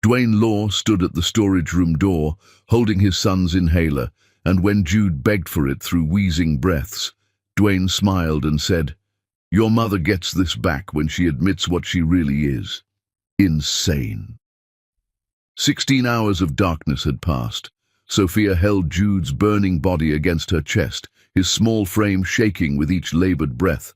Dwayne Law stood at the storage room door, holding his son's inhaler, and when Jude begged for it through wheezing breaths, Dwayne smiled and said, "Your mother gets this back when she admits what she really is. Insane." 16 hours of darkness had passed. Sophia held Jude's burning body against her chest, his small frame shaking with each labored breath.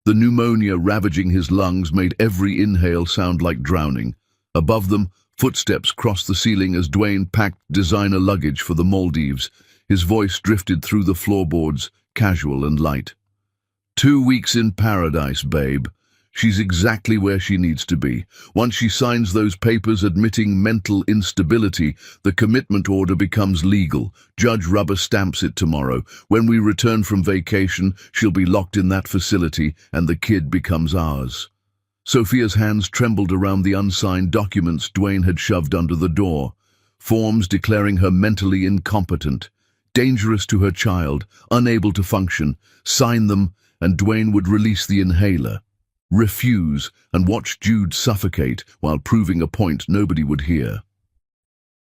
The pneumonia ravaging his lungs made every inhale sound like drowning. Above them, footsteps crossed the ceiling as Dwayne packed designer luggage for the Maldives. His voice drifted through the floorboards, casual and light. 2 weeks in paradise, babe. She's exactly where she needs to be. Once she signs those papers admitting mental instability, the commitment order becomes legal. Judge rubber stamps it tomorrow. When we return from vacation, she'll be locked in that facility, and the kid becomes ours. Sophia's hands trembled around the unsigned documents Dwayne had shoved under the door. Forms declaring her mentally incompetent, dangerous to her child, unable to function. Sign them, and Dwayne would release the inhaler. Refuse, and watch Jude suffocate while proving a point nobody would hear.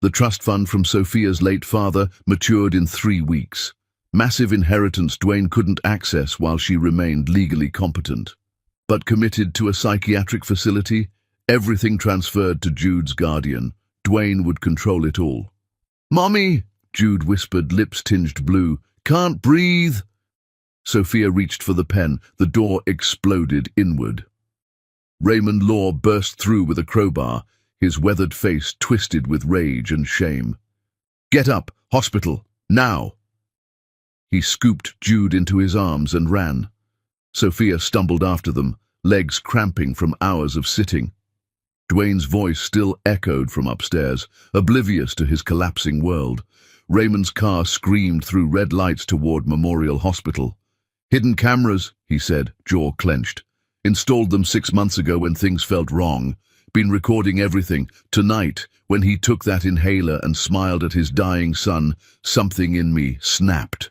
The trust fund from Sophia's late father matured in 3 weeks. Massive inheritance Dwayne couldn't access while she remained legally competent. But committed to a psychiatric facility, everything transferred to Jude's guardian. Dwayne would control it all. "Mommy," Jude whispered, lips tinged blue. "Can't breathe." Sophia reached for the pen. The door exploded inward. Raymond Law burst through with a crowbar, his weathered face twisted with rage and shame. "Get up! Hospital! Now!" He scooped Jude into his arms and ran. Sophia stumbled after them, legs cramping from hours of sitting. Dwayne's voice still echoed from upstairs, oblivious to his collapsing world. Raymond's car screamed through red lights toward Memorial Hospital. "Hidden cameras," he said, jaw clenched. "Installed them 6 months ago when things felt wrong. Been recording everything. Tonight, when he took that inhaler and smiled at his dying son, something in me snapped."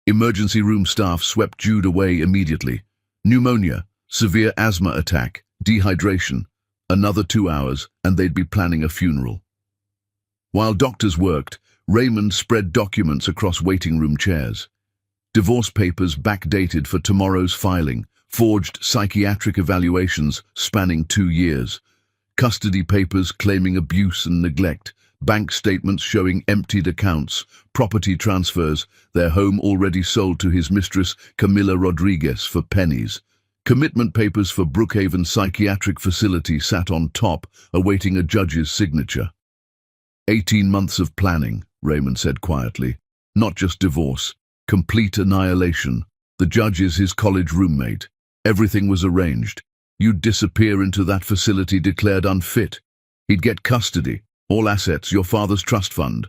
Emergency room staff swept Jude away immediately. Pneumonia, severe asthma attack, dehydration. Another 2 hours, and they'd be planning a funeral. While doctors worked, Raymond spread documents across waiting room chairs. Divorce papers backdated for tomorrow's filing, forged psychiatric evaluations spanning 2 years, custody papers claiming abuse and neglect, bank statements showing emptied accounts, property transfers, their home already sold to his mistress Camila Rodriguez for pennies. Commitment papers for Brookhaven Psychiatric Facility sat on top, awaiting a judge's signature. 18 months of planning, Raymond said quietly. Not just divorce. Complete annihilation. The judge is his college roommate. Everything was arranged. You'd disappear into that facility declared unfit. He'd get custody, all assets, your father's trust fund.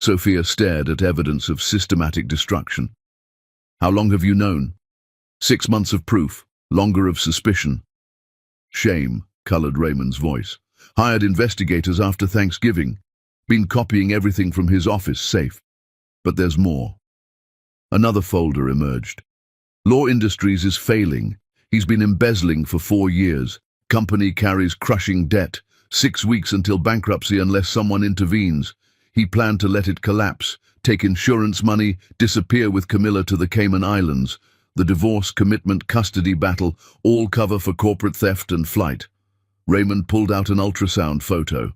Sophia stared at evidence of systematic destruction. "How long have you known?" 6 months of proof, longer of suspicion. "Shame," colored Raymond's voice. "Hired investigators after Thanksgiving. Been copying everything from his office safe. But there's more." Another folder emerged. "Law Industries is failing. He's been embezzling for 4 years. Company carries crushing debt. 6 weeks until bankruptcy unless someone intervenes. He planned to let it collapse, take insurance money, disappear with Camilla to the Cayman Islands. The divorce, commitment, custody battle, all cover for corporate theft and flight." Raymond pulled out an ultrasound photo.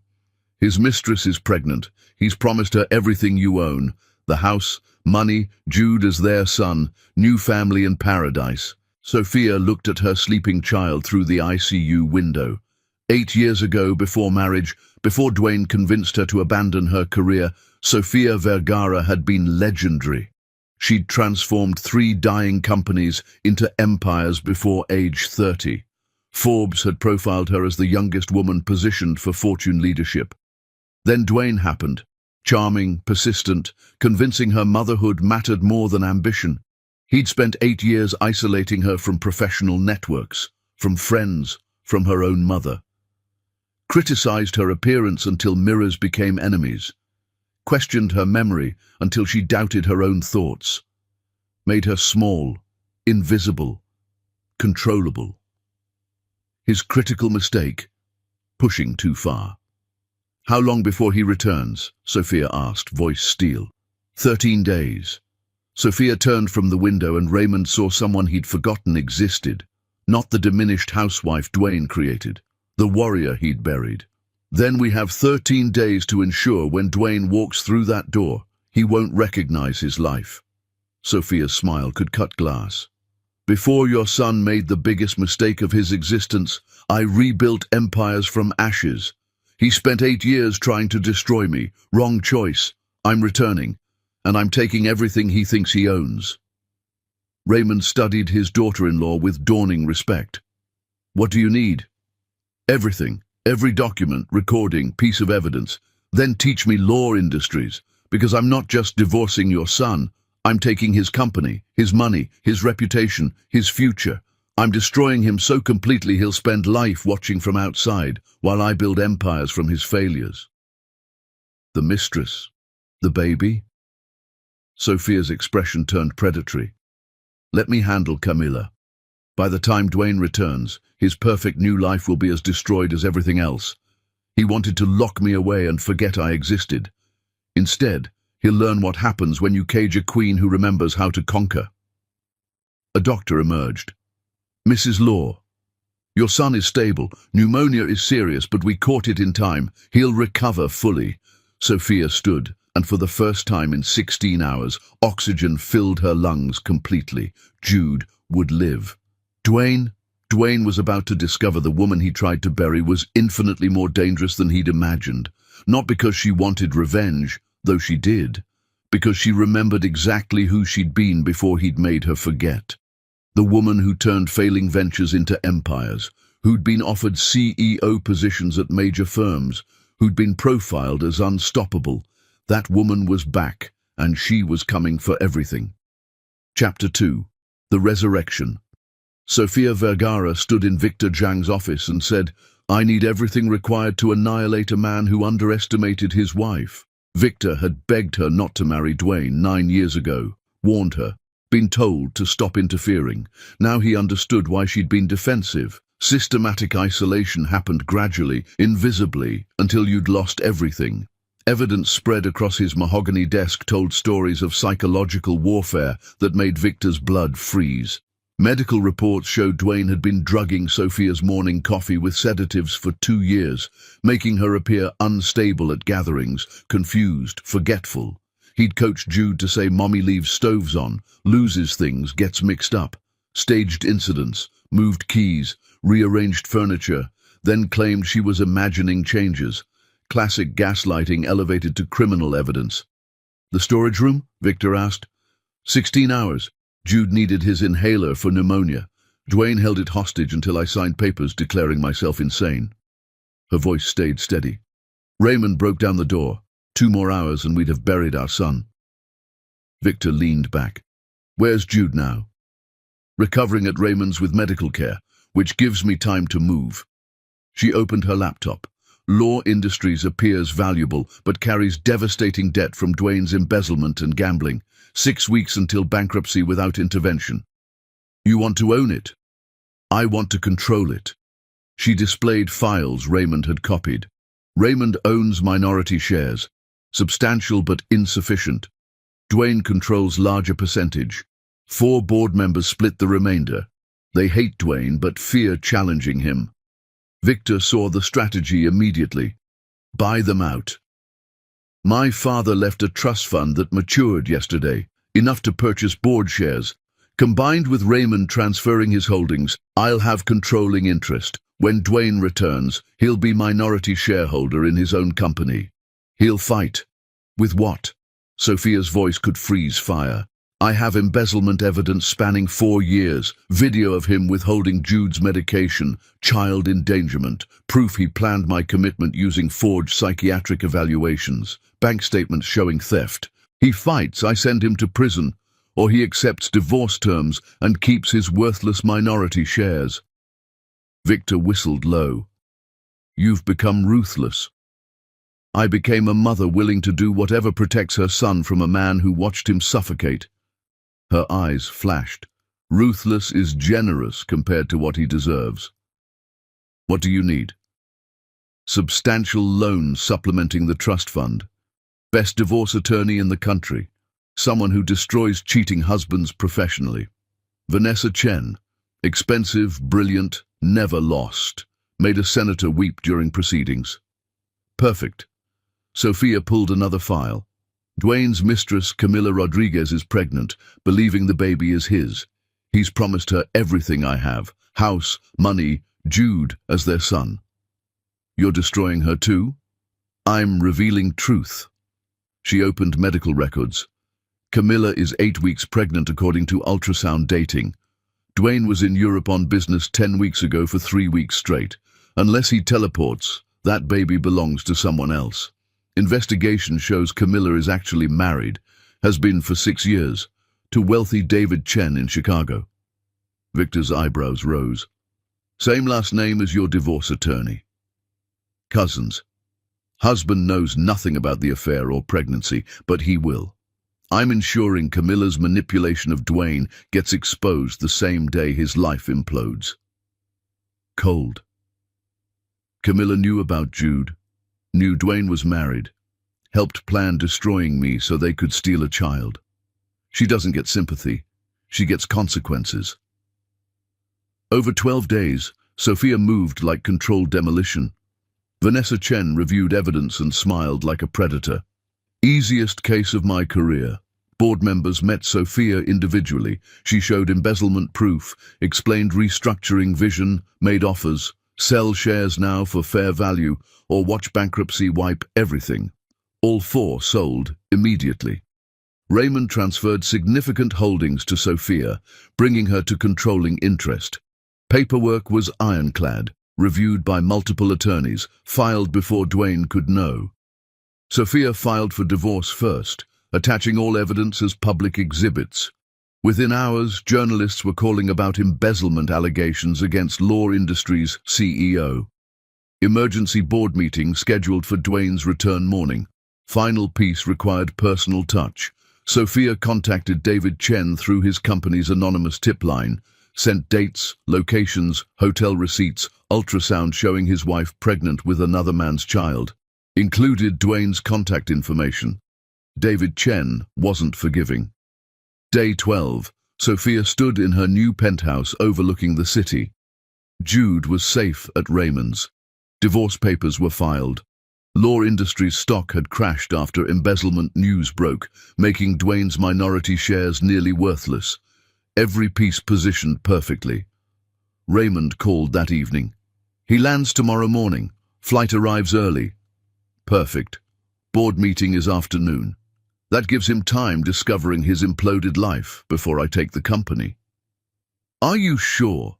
"His mistress is pregnant. He's promised her everything you own. The house, money, Jude as their son, new family in paradise." Sophia looked at her sleeping child through the ICU window. 8 years ago, before marriage, before Dwayne convinced her to abandon her career, Sofia Vergara had been legendary. She'd transformed 3 dying companies into empires before age 30. Forbes had profiled her as the youngest woman positioned for Fortune leadership. Then Dwayne happened. Charming, persistent, convincing her motherhood mattered more than ambition. He'd spent 8 years isolating her from professional networks, from friends, from her own mother. Criticized her appearance until mirrors became enemies. Questioned her memory until she doubted her own thoughts. Made her small, invisible, controllable. His critical mistake, pushing too far. How long before he returns? Sophia asked, voice steel. 13 days. Sophia turned from the window and Raymond saw someone he'd forgotten existed. Not the diminished housewife Dwayne created, the warrior he'd buried. Then we have 13 days to ensure when Dwayne walks through that door, he won't recognize his life. Sophia's smile could cut glass. Before your son made the biggest mistake of his existence, I rebuilt empires from ashes. He spent 8 years trying to destroy me. Wrong choice. I'm returning, and I'm taking everything he thinks he owns. Raymond studied his daughter-in-law with dawning respect. What do you need? Everything. Every document, recording, piece of evidence. Then teach me law industries, because I'm not just divorcing your son. I'm taking his company, his money, his reputation, his future. I'm destroying him so completely he'll spend life watching from outside while I build empires from his failures. The mistress. The baby? Sophia's expression turned predatory. Let me handle Camilla. By the time Dwayne returns, his perfect new life will be as destroyed as everything else. He wanted to lock me away and forget I existed. Instead, he'll learn what happens when you cage a queen who remembers how to conquer. A doctor emerged. Mrs. Law, your son is stable. Pneumonia is serious, but we caught it in time. He'll recover fully. Sophia stood, and for the first time in 16 hours, oxygen filled her lungs completely. Jude would live. Dwayne was about to discover the woman he tried to bury was infinitely more dangerous than he'd imagined. Not because she wanted revenge, though she did, because she remembered exactly who she'd been before he'd made her forget. The woman who turned failing ventures into empires, who'd been offered CEO positions at major firms, who'd been profiled as unstoppable. That woman was back, and she was coming for everything. Chapter 2. The Resurrection. Sofia Vergara stood in Victor Zhang's office and said, I need everything required to annihilate a man who underestimated his wife. Victor had begged her not to marry Dwayne 9 years ago, warned her, been told to stop interfering. Now he understood why she'd been defensive. Systematic isolation happened gradually, invisibly, until you'd lost everything. Evidence spread across his mahogany desk told stories of psychological warfare that made Victor's blood freeze. Medical reports showed Dwayne had been drugging Sophia's morning coffee with sedatives for 2 years, making her appear unstable at gatherings, confused, forgetful. He'd coached Jude to say Mommy leaves stoves on, loses things, gets mixed up, staged incidents, moved keys, rearranged furniture, then claimed she was imagining changes. Classic gaslighting elevated to criminal evidence. The storage room? Victor asked. 16 hours. Jude needed his inhaler for pneumonia. Dwayne held it hostage until I signed papers declaring myself insane. Her voice stayed steady. Raymond broke down the door. 2 more hours and we'd have buried our son. Victor leaned back. Where's Jude now? Recovering at Raymond's with medical care, which gives me time to move. She opened her laptop. Law Industries appears valuable, but carries devastating debt from Dwayne's embezzlement and gambling. 6 weeks until bankruptcy without intervention. You want to own it? I want to control it. She displayed files Raymond had copied. Raymond owns minority shares, substantial but insufficient. Dwayne controls larger percentage. 4 board members split the remainder. They hate Dwayne but fear challenging him. Victor saw the strategy immediately. Buy them out. My father left a trust fund that matured yesterday, enough to purchase board shares. Combined with Raymond transferring his holdings, I'll have controlling interest. When Dwayne returns, he'll be minority shareholder in his own company. He'll fight. With what? Sophia's voice could freeze fire. I have embezzlement evidence spanning 4 years, video of him withholding Jude's medication, child endangerment, proof he planned my commitment using forged psychiatric evaluations, bank statements showing theft. He fights, I send him to prison, or he accepts divorce terms and keeps his worthless minority shares. Victor whistled low. You've become ruthless. I became a mother willing to do whatever protects her son from a man who watched him suffocate. Her eyes flashed. Ruthless is generous compared to what he deserves. What do you need? Substantial loan supplementing the trust fund. Best divorce attorney in the country. Someone who destroys cheating husbands professionally. Vanessa Chen. Expensive, brilliant, never lost. Made a senator weep during proceedings. Perfect. Sophia pulled another file. Dwayne's mistress, Camila Rodriguez, is pregnant, believing the baby is his. He's promised her everything I have. House, money, Jude as their son. You're destroying her too? I'm revealing truth. She opened medical records. Camilla is 8 weeks pregnant according to ultrasound dating. Dwayne was in Europe on business 10 weeks ago for 3 weeks straight. Unless he teleports, that baby belongs to someone else. Investigation shows Camilla is actually married, has been for 6 years, to wealthy David Chen in Chicago. Victor's eyebrows rose. Same last name as your divorce attorney. Cousins. Husband knows nothing about the affair or pregnancy, but he will. I'm ensuring Camilla's manipulation of Dwayne gets exposed the same day his life implodes. Cold. Camilla knew about Jude, knew Dwayne was married, helped plan destroying me so they could steal a child. She doesn't get sympathy, she gets consequences. Over 12 days, Sophia moved like controlled demolition. Vanessa Chen reviewed evidence and smiled like a predator. Easiest case of my career. Board members met Sophia individually. She showed embezzlement proof, explained restructuring vision, made offers, sell shares now for fair value, or watch bankruptcy wipe everything. All 4 sold immediately. Raymond transferred significant holdings to Sophia, bringing her to controlling interest. Paperwork was ironclad, reviewed by multiple attorneys, filed before Dwayne could know. Sophia filed for divorce first, attaching all evidence as public exhibits. Within hours, journalists were calling about embezzlement allegations against Law Industries' CEO. Emergency board meeting scheduled for Dwayne's return morning. Final piece required personal touch. Sophia contacted David Chen through his company's anonymous tip line, sent dates, locations, hotel receipts, ultrasound showing his wife pregnant with another man's child. Included Dwayne's contact information. David Chen wasn't forgiving. Day 12, Sophia stood in her new penthouse overlooking the city. Jude was safe at Raymond's. Divorce papers were filed. Law Industries stock had crashed after embezzlement news broke, making Dwayne's minority shares nearly worthless. Every piece positioned perfectly. Raymond called that evening. He lands tomorrow morning. Flight arrives early. Perfect. Board meeting is afternoon. That gives him time discovering his imploded life before I take the company. Are you sure?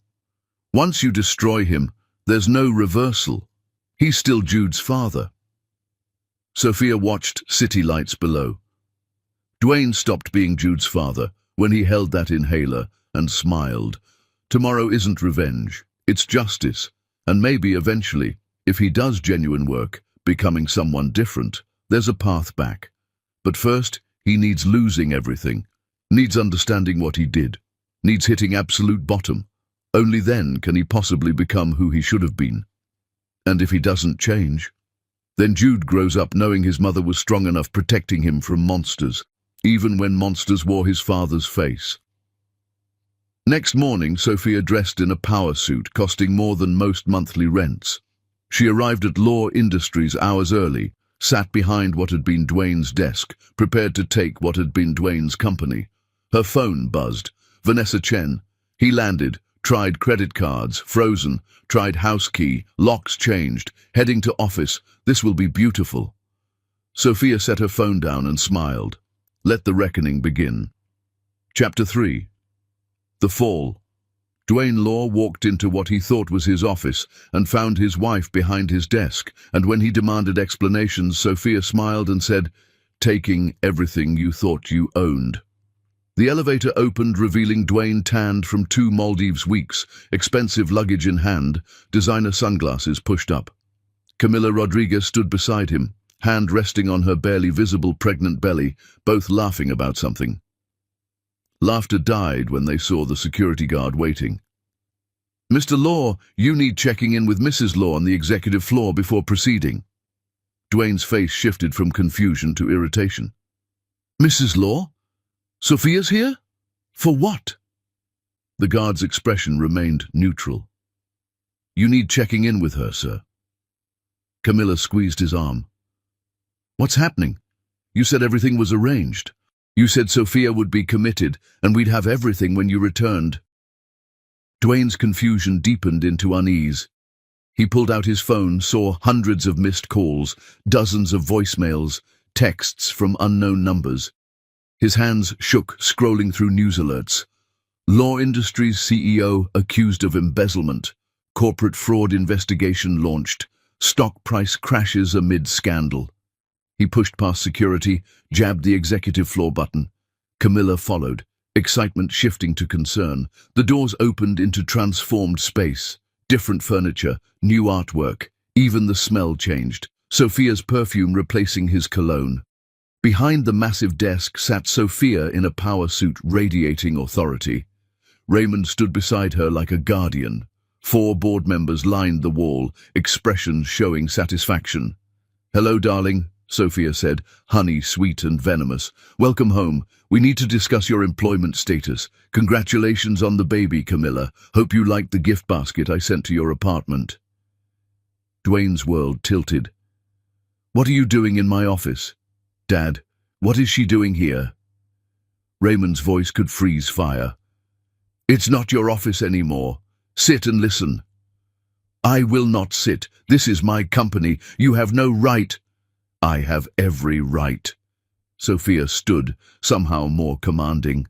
Once you destroy him, there's no reversal. He's still Jude's father. Sophia watched city lights below. Dwayne stopped being Jude's father when he held that inhaler and smiled. Tomorrow isn't revenge, it's justice, and maybe eventually, if he does genuine work, becoming someone different, there's a path back. But first, he needs losing everything, needs understanding what he did, needs hitting absolute bottom. Only then can he possibly become who he should have been. And if he doesn't change, then Jude grows up knowing his mother was strong enough protecting him from monsters, even when monsters wore his father's face. Next morning, Sophia dressed in a power suit costing more than most monthly rents. She arrived at Law Industries hours early, sat behind what had been Dwayne's desk, prepared to take what had been Dwayne's company. Her phone buzzed. Vanessa Chen. He landed, tried credit cards, frozen, tried house key, locks changed, heading to office. This will be beautiful. Sophia set her phone down and smiled. Let the reckoning begin. Chapter 3. The Fall. Dwayne Law walked into what he thought was his office and found his wife behind his desk, and when he demanded explanations, Sophia smiled and said, "Taking everything you thought you owned." The elevator opened, revealing Dwayne tanned from 2 Maldives weeks, expensive luggage in hand, designer sunglasses pushed up. Camila Rodriguez stood beside him, hand resting on her barely visible pregnant belly, both laughing about something. Laughter died when they saw the security guard waiting. Mr. Law, you need checking in with Mrs. Law on the executive floor before proceeding. Dwayne's face shifted from confusion to irritation. Mrs. Law? Sophia's here? For what? The guard's expression remained neutral. You need checking in with her, sir. Camilla squeezed his arm. What's happening? You said everything was arranged. You said Sophia would be committed and we'd have everything when you returned. Dwayne's confusion deepened into unease. He pulled out his phone, saw hundreds of missed calls, dozens of voicemails, texts from unknown numbers. His hands shook, scrolling through news alerts. Law Industries CEO accused of embezzlement. Corporate fraud investigation launched. Stock price crashes amid scandal. He pushed past security, jabbed the executive floor button. Camilla followed, excitement shifting to concern. The doors opened into transformed space. Different furniture, new artwork. Even the smell changed. Sophia's perfume replacing his cologne. Behind the massive desk sat Sophia in a power suit radiating authority. Raymond stood beside her like a guardian. 4 board members lined the wall, expressions showing satisfaction. Hello, darling, Sophia said, honey, sweet and venomous. Welcome home. We need to discuss your employment status. Congratulations on the baby, Camilla. Hope you liked the gift basket I sent to your apartment. Dwayne's world tilted. What are you doing in my office? Dad, what is she doing here? Raymond's voice could freeze fire. It's not your office anymore. Sit and listen. I will not sit. This is my company. You have no right. I have every right. Sophia stood, somehow more commanding.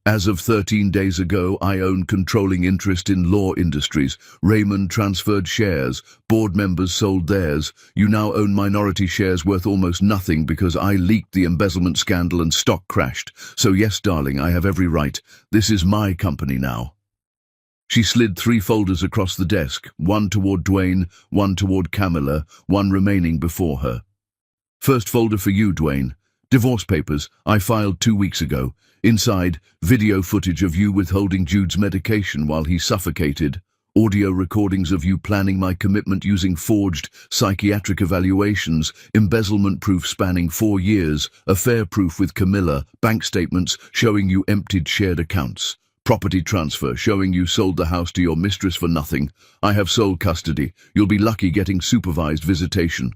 As of 13 days ago, I own controlling interest in Law Industries. Raymond transferred shares. Board members sold theirs. You now own minority shares worth almost nothing because I leaked the embezzlement scandal and stock crashed. So yes, darling, I have every right. This is my company now. She slid 3 folders across the desk, one toward Dwayne, one toward Camilla, one remaining before her. First folder for you, Dwayne. Divorce papers, I filed 2 weeks ago. Inside, video footage of you withholding Jude's medication while he suffocated. Audio recordings of you planning my commitment using forged psychiatric evaluations, embezzlement proof spanning 4 years, affair proof with Camilla, bank statements showing you emptied shared accounts. Property transfer showing you sold the house to your mistress for nothing. I have sole custody. You'll be lucky getting supervised visitation.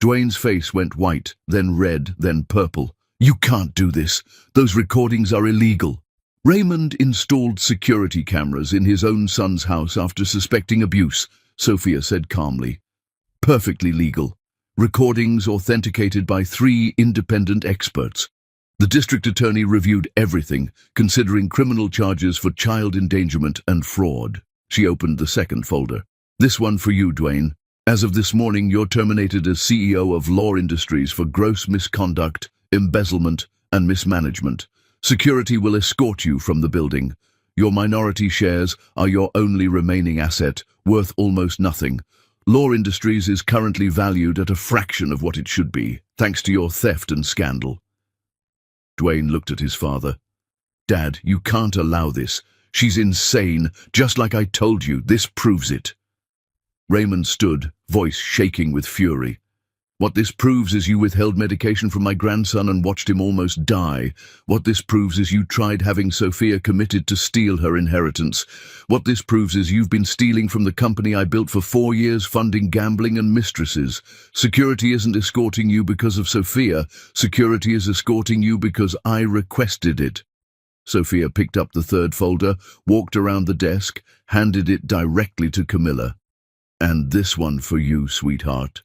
Dwayne's face went white, then red, then purple. You can't do this. Those recordings are illegal. Raymond installed security cameras in his own son's house after suspecting abuse, Sophia said calmly. Perfectly legal. Recordings authenticated by 3 independent experts. The district attorney reviewed everything, considering criminal charges for child endangerment and fraud. She opened the second folder. This one for you, Dwayne. As of this morning, you're terminated as CEO of Law Industries for gross misconduct, embezzlement, and mismanagement. Security will escort you from the building. Your minority shares are your only remaining asset, worth almost nothing. Law Industries is currently valued at a fraction of what it should be, thanks to your theft and scandal. Dwayne looked at his father. Dad, you can't allow this. She's insane, just like I told you. This proves it. Raymond stood, voice shaking with fury. What this proves is you withheld medication from my grandson and watched him almost die. What this proves is you tried having Sophia committed to steal her inheritance. What this proves is you've been stealing from the company I built for 4 years, funding gambling and mistresses. Security isn't escorting you because of Sophia. Security is escorting you because I requested it. Sophia picked up the third folder, walked around the desk, handed it directly to Camilla. And this one for you, sweetheart.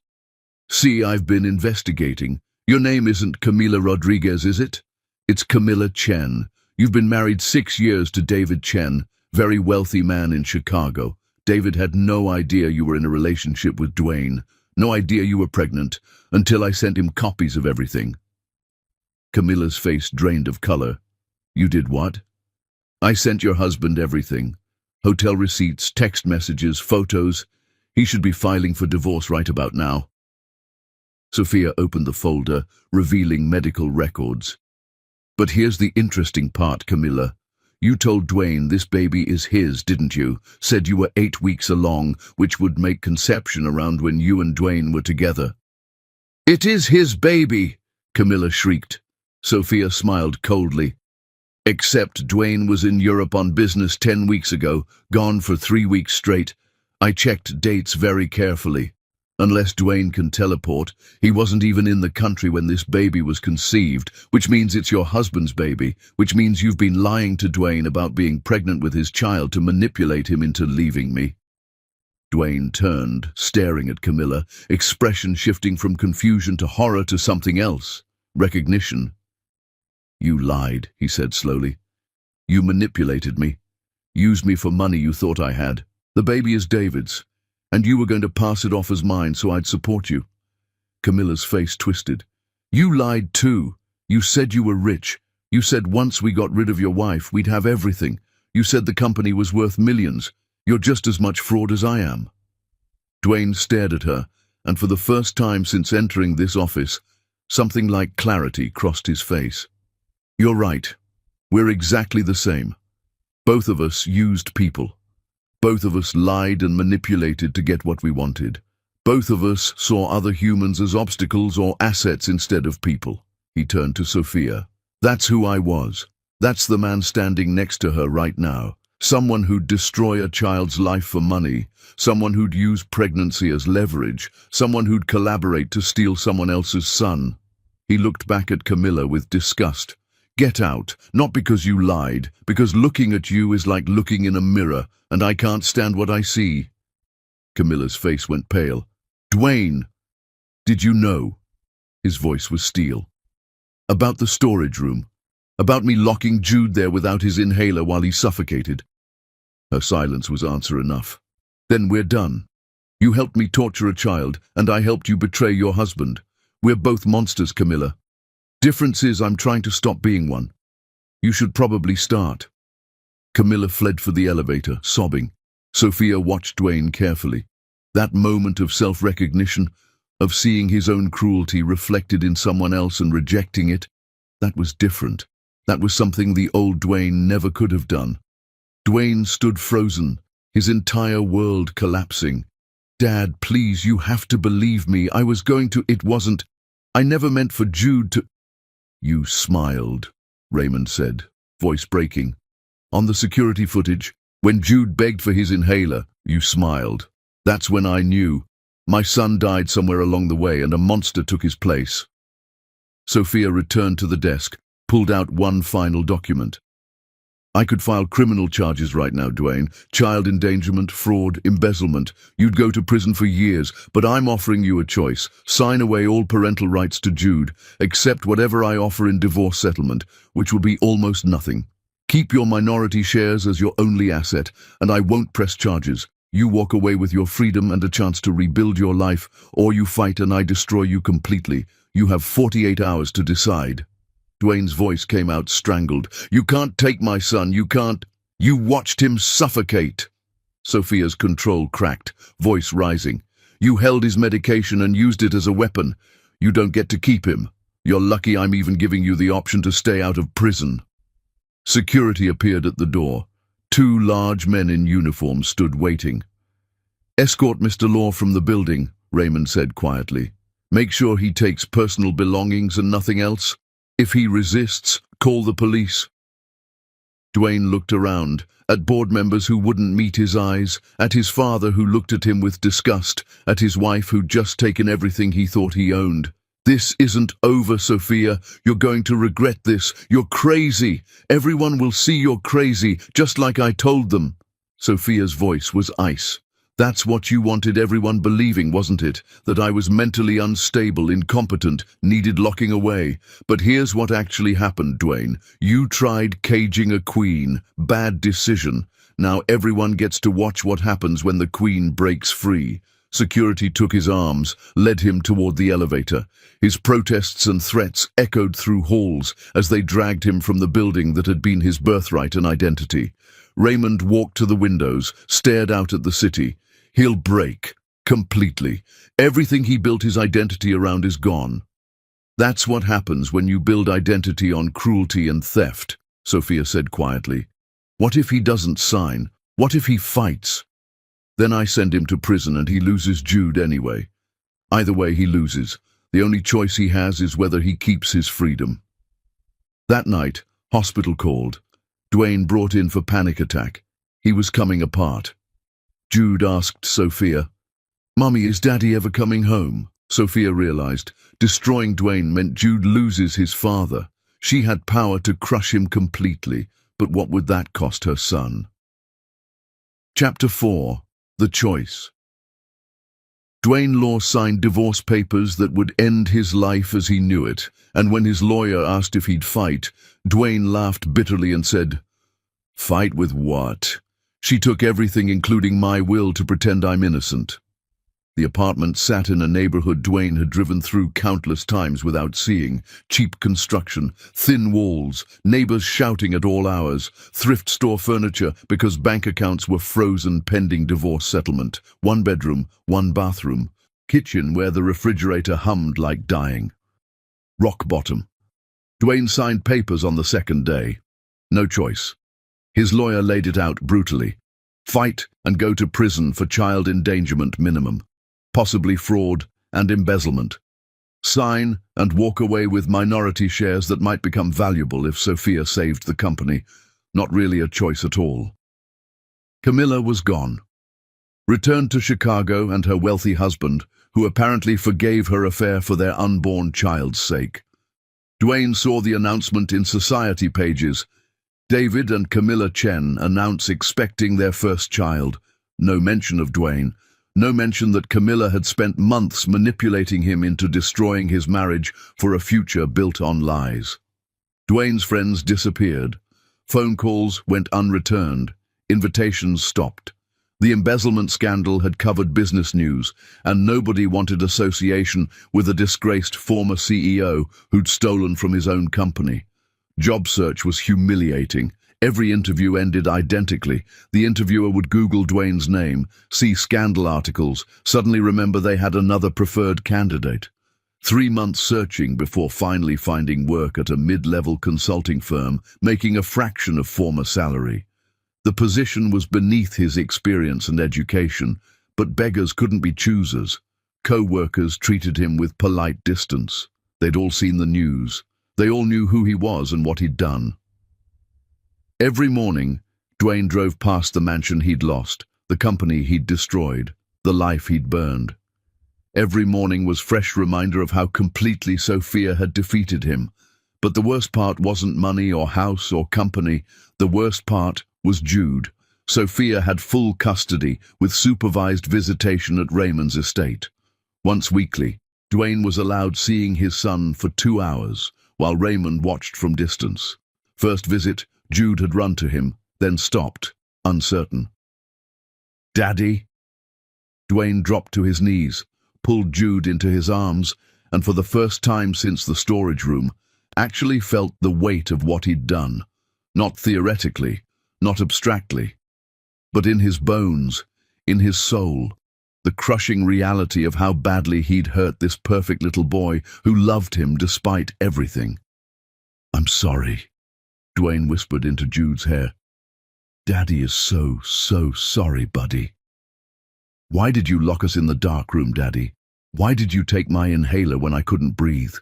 See, I've been investigating. Your name isn't Camila Rodriguez, is it? It's Camilla Chen. You've been married 6 years to David Chen, very wealthy man in Chicago. David had no idea you were in a relationship with Dwayne, no idea you were pregnant, until I sent him copies of everything. Camilla's face drained of color. You did what? I sent your husband everything. Hotel receipts, text messages, photos. He should be filing for divorce right about now. Sophia opened the folder, revealing medical records. But here's the interesting part, Camilla. You told Dwayne this baby is his, didn't you? Said you were 8 weeks along, which would make conception around when you and Dwayne were together. It is his baby, Camilla shrieked. Sophia smiled coldly. Except Dwayne was in Europe on business 10 weeks ago, gone for 3 weeks straight. I checked dates very carefully. Unless Dwayne can teleport, he wasn't even in the country when this baby was conceived, which means it's your husband's baby, which means you've been lying to Dwayne about being pregnant with his child to manipulate him into leaving me. Dwayne turned, staring at Camilla, expression shifting from confusion to horror to something else, recognition. You lied, he said slowly. You manipulated me. Used me for money you thought I had. The baby is David's. And you were going to pass it off as mine so I'd support you. Camilla's face twisted. You lied too. You said you were rich. You said once we got rid of your wife, we'd have everything. You said the company was worth millions. You're just as much fraud as I am. Dwayne stared at her, and for the first time since entering this office, something like clarity crossed his face. You're right. We're exactly the same. Both of us used people. Both of us lied and manipulated to get what we wanted. Both of us saw other humans as obstacles or assets instead of people. He turned to Sophia. That's who I was. That's the man standing next to her right now. Someone who'd destroy a child's life for money. Someone who'd use pregnancy as leverage. Someone who'd collaborate to steal someone else's son. He looked back at Camilla with disgust. Get out, not because you lied, because looking at you is like looking in a mirror, and I can't stand what I see. Camilla's face went pale. Dwayne! Did you know? His voice was steel. About the storage room. About me locking Jude there without his inhaler while he suffocated. Her silence was answer enough. Then we're done. You helped me torture a child, and I helped you betray your husband. We're both monsters, Camilla. Difference is I'm trying to stop being one. You should probably start. Camilla fled for the elevator, sobbing. Sophia watched Dwayne carefully. That moment of self-recognition, of seeing his own cruelty reflected in someone else and rejecting it, that was different. That was something the old Dwayne never could have done. Dwayne stood frozen, his entire world collapsing. Dad, please, you have to believe me. I was going to, it wasn't. I never meant for Jude to. You smiled, Raymond said, voice breaking. On the security footage, when Jude begged for his inhaler, you smiled. That's when I knew. My son died somewhere along the way and a monster took his place. Sophia returned to the desk, pulled out one final document. I could file criminal charges right now, Dwayne. Child endangerment, fraud, embezzlement. You'd go to prison for years, but I'm offering you a choice. Sign away all parental rights to Jude. Accept whatever I offer in divorce settlement, which will be almost nothing. Keep your minority shares as your only asset, and I won't press charges. You walk away with your freedom and a chance to rebuild your life, or you fight and I destroy you completely. You have 48 hours to decide. Dwayne's voice came out strangled. You can't take my son, you can't. You watched him suffocate. Sophia's control cracked, voice rising. You held his medication and used it as a weapon. You don't get to keep him. You're lucky I'm even giving you the option to stay out of prison. Security appeared at the door. 2 large men in uniform stood waiting. Escort Mr. Law from the building, Raymond said quietly. Make sure he takes personal belongings and nothing else. If he resists, call the police. Dwayne looked around, at board members who wouldn't meet his eyes, at his father who looked at him with disgust, at his wife who'd just taken everything he thought he owned. This isn't over, Sophia. You're going to regret this. You're crazy. Everyone will see you're crazy, just like I told them. Sophia's voice was ice. That's what you wanted everyone believing, wasn't it? That I was mentally unstable, incompetent, needed locking away. But here's what actually happened, Dwayne. You tried caging a queen. Bad decision. Now everyone gets to watch what happens when the queen breaks free. Security took his arms, led him toward the elevator. His protests and threats echoed through halls as they dragged him from the building that had been his birthright and identity. Raymond walked to the windows, stared out at the city. He'll break. Completely. Everything he built his identity around is gone. That's what happens when you build identity on cruelty and theft, Sophia said quietly. What if he doesn't sign? What if he fights? Then I send him to prison and he loses Jude anyway. Either way, he loses. The only choice he has is whether he keeps his freedom. That night, hospital called. Dwayne brought in for panic attack. He was coming apart. Jude asked Sophia, "Mummy, is Daddy ever coming home?" Sophia realized destroying Dwayne meant Jude loses his father. She had power to crush him completely, but what would that cost her son? Chapter 4. The Choice. Dwayne Law signed divorce papers that would end his life as he knew it, and when his lawyer asked if he'd fight, Dwayne laughed bitterly and said, "Fight with what? She took everything, including my will, to pretend I'm innocent." The apartment sat in a neighborhood Dwayne had driven through countless times without seeing. Cheap construction, thin walls, neighbors shouting at all hours, thrift store furniture because bank accounts were frozen pending divorce settlement, one bedroom, one bathroom, kitchen where the refrigerator hummed like dying. Rock bottom. Dwayne signed papers on the second day. No choice. His lawyer laid it out brutally. Fight and go to prison for child endangerment minimum. Possibly fraud and embezzlement. Sign and walk away with minority shares that might become valuable if Sophia saved the company. Not really a choice at all. Camilla was gone. Returned to Chicago and her wealthy husband, who apparently forgave her affair for their unborn child's sake. Dwayne saw the announcement in society pages. David and Camilla Chen announce expecting their first child. No mention of Dwayne. No mention that Camilla had spent months manipulating him into destroying his marriage for a future built on lies. Dwayne's friends disappeared. Phone calls went unreturned. Invitations stopped. The embezzlement scandal had covered business news, and nobody wanted association with a disgraced former CEO who'd stolen from his own company. Job search was humiliating. Every interview ended identically. The interviewer would Google Dwayne's name, see scandal articles, suddenly remember they had another preferred candidate. 3 months searching before finally finding work at a mid-level consulting firm, making a fraction of former salary. The position was beneath his experience and education, but beggars couldn't be choosers. Co-workers treated him with polite distance. They'd all seen the news. They all knew who he was and what he'd done. Every morning, Dwayne drove past the mansion he'd lost, the company he'd destroyed, the life he'd burned. Every morning was fresh reminder of how completely Sophia had defeated him. But the worst part wasn't money or house or company. The worst part was Jude. Sophia had full custody with supervised visitation at Raymond's estate. Once weekly, Dwayne was allowed seeing his son for 2 hours, while Raymond watched from distance. First visit, Jude had run to him, then stopped, uncertain. "Daddy?" Dwayne dropped to his knees, pulled Jude into his arms, and for the first time since the storage room, actually felt the weight of what he'd done. Not theoretically, not abstractly, but in his bones, in his soul, the crushing reality of how badly he'd hurt this perfect little boy who loved him despite everything. "I'm sorry," Dwayne whispered into Jude's hair. "Daddy is so sorry, buddy." "Why did you lock us in the dark room, Daddy? Why did you take my inhaler when I couldn't breathe?"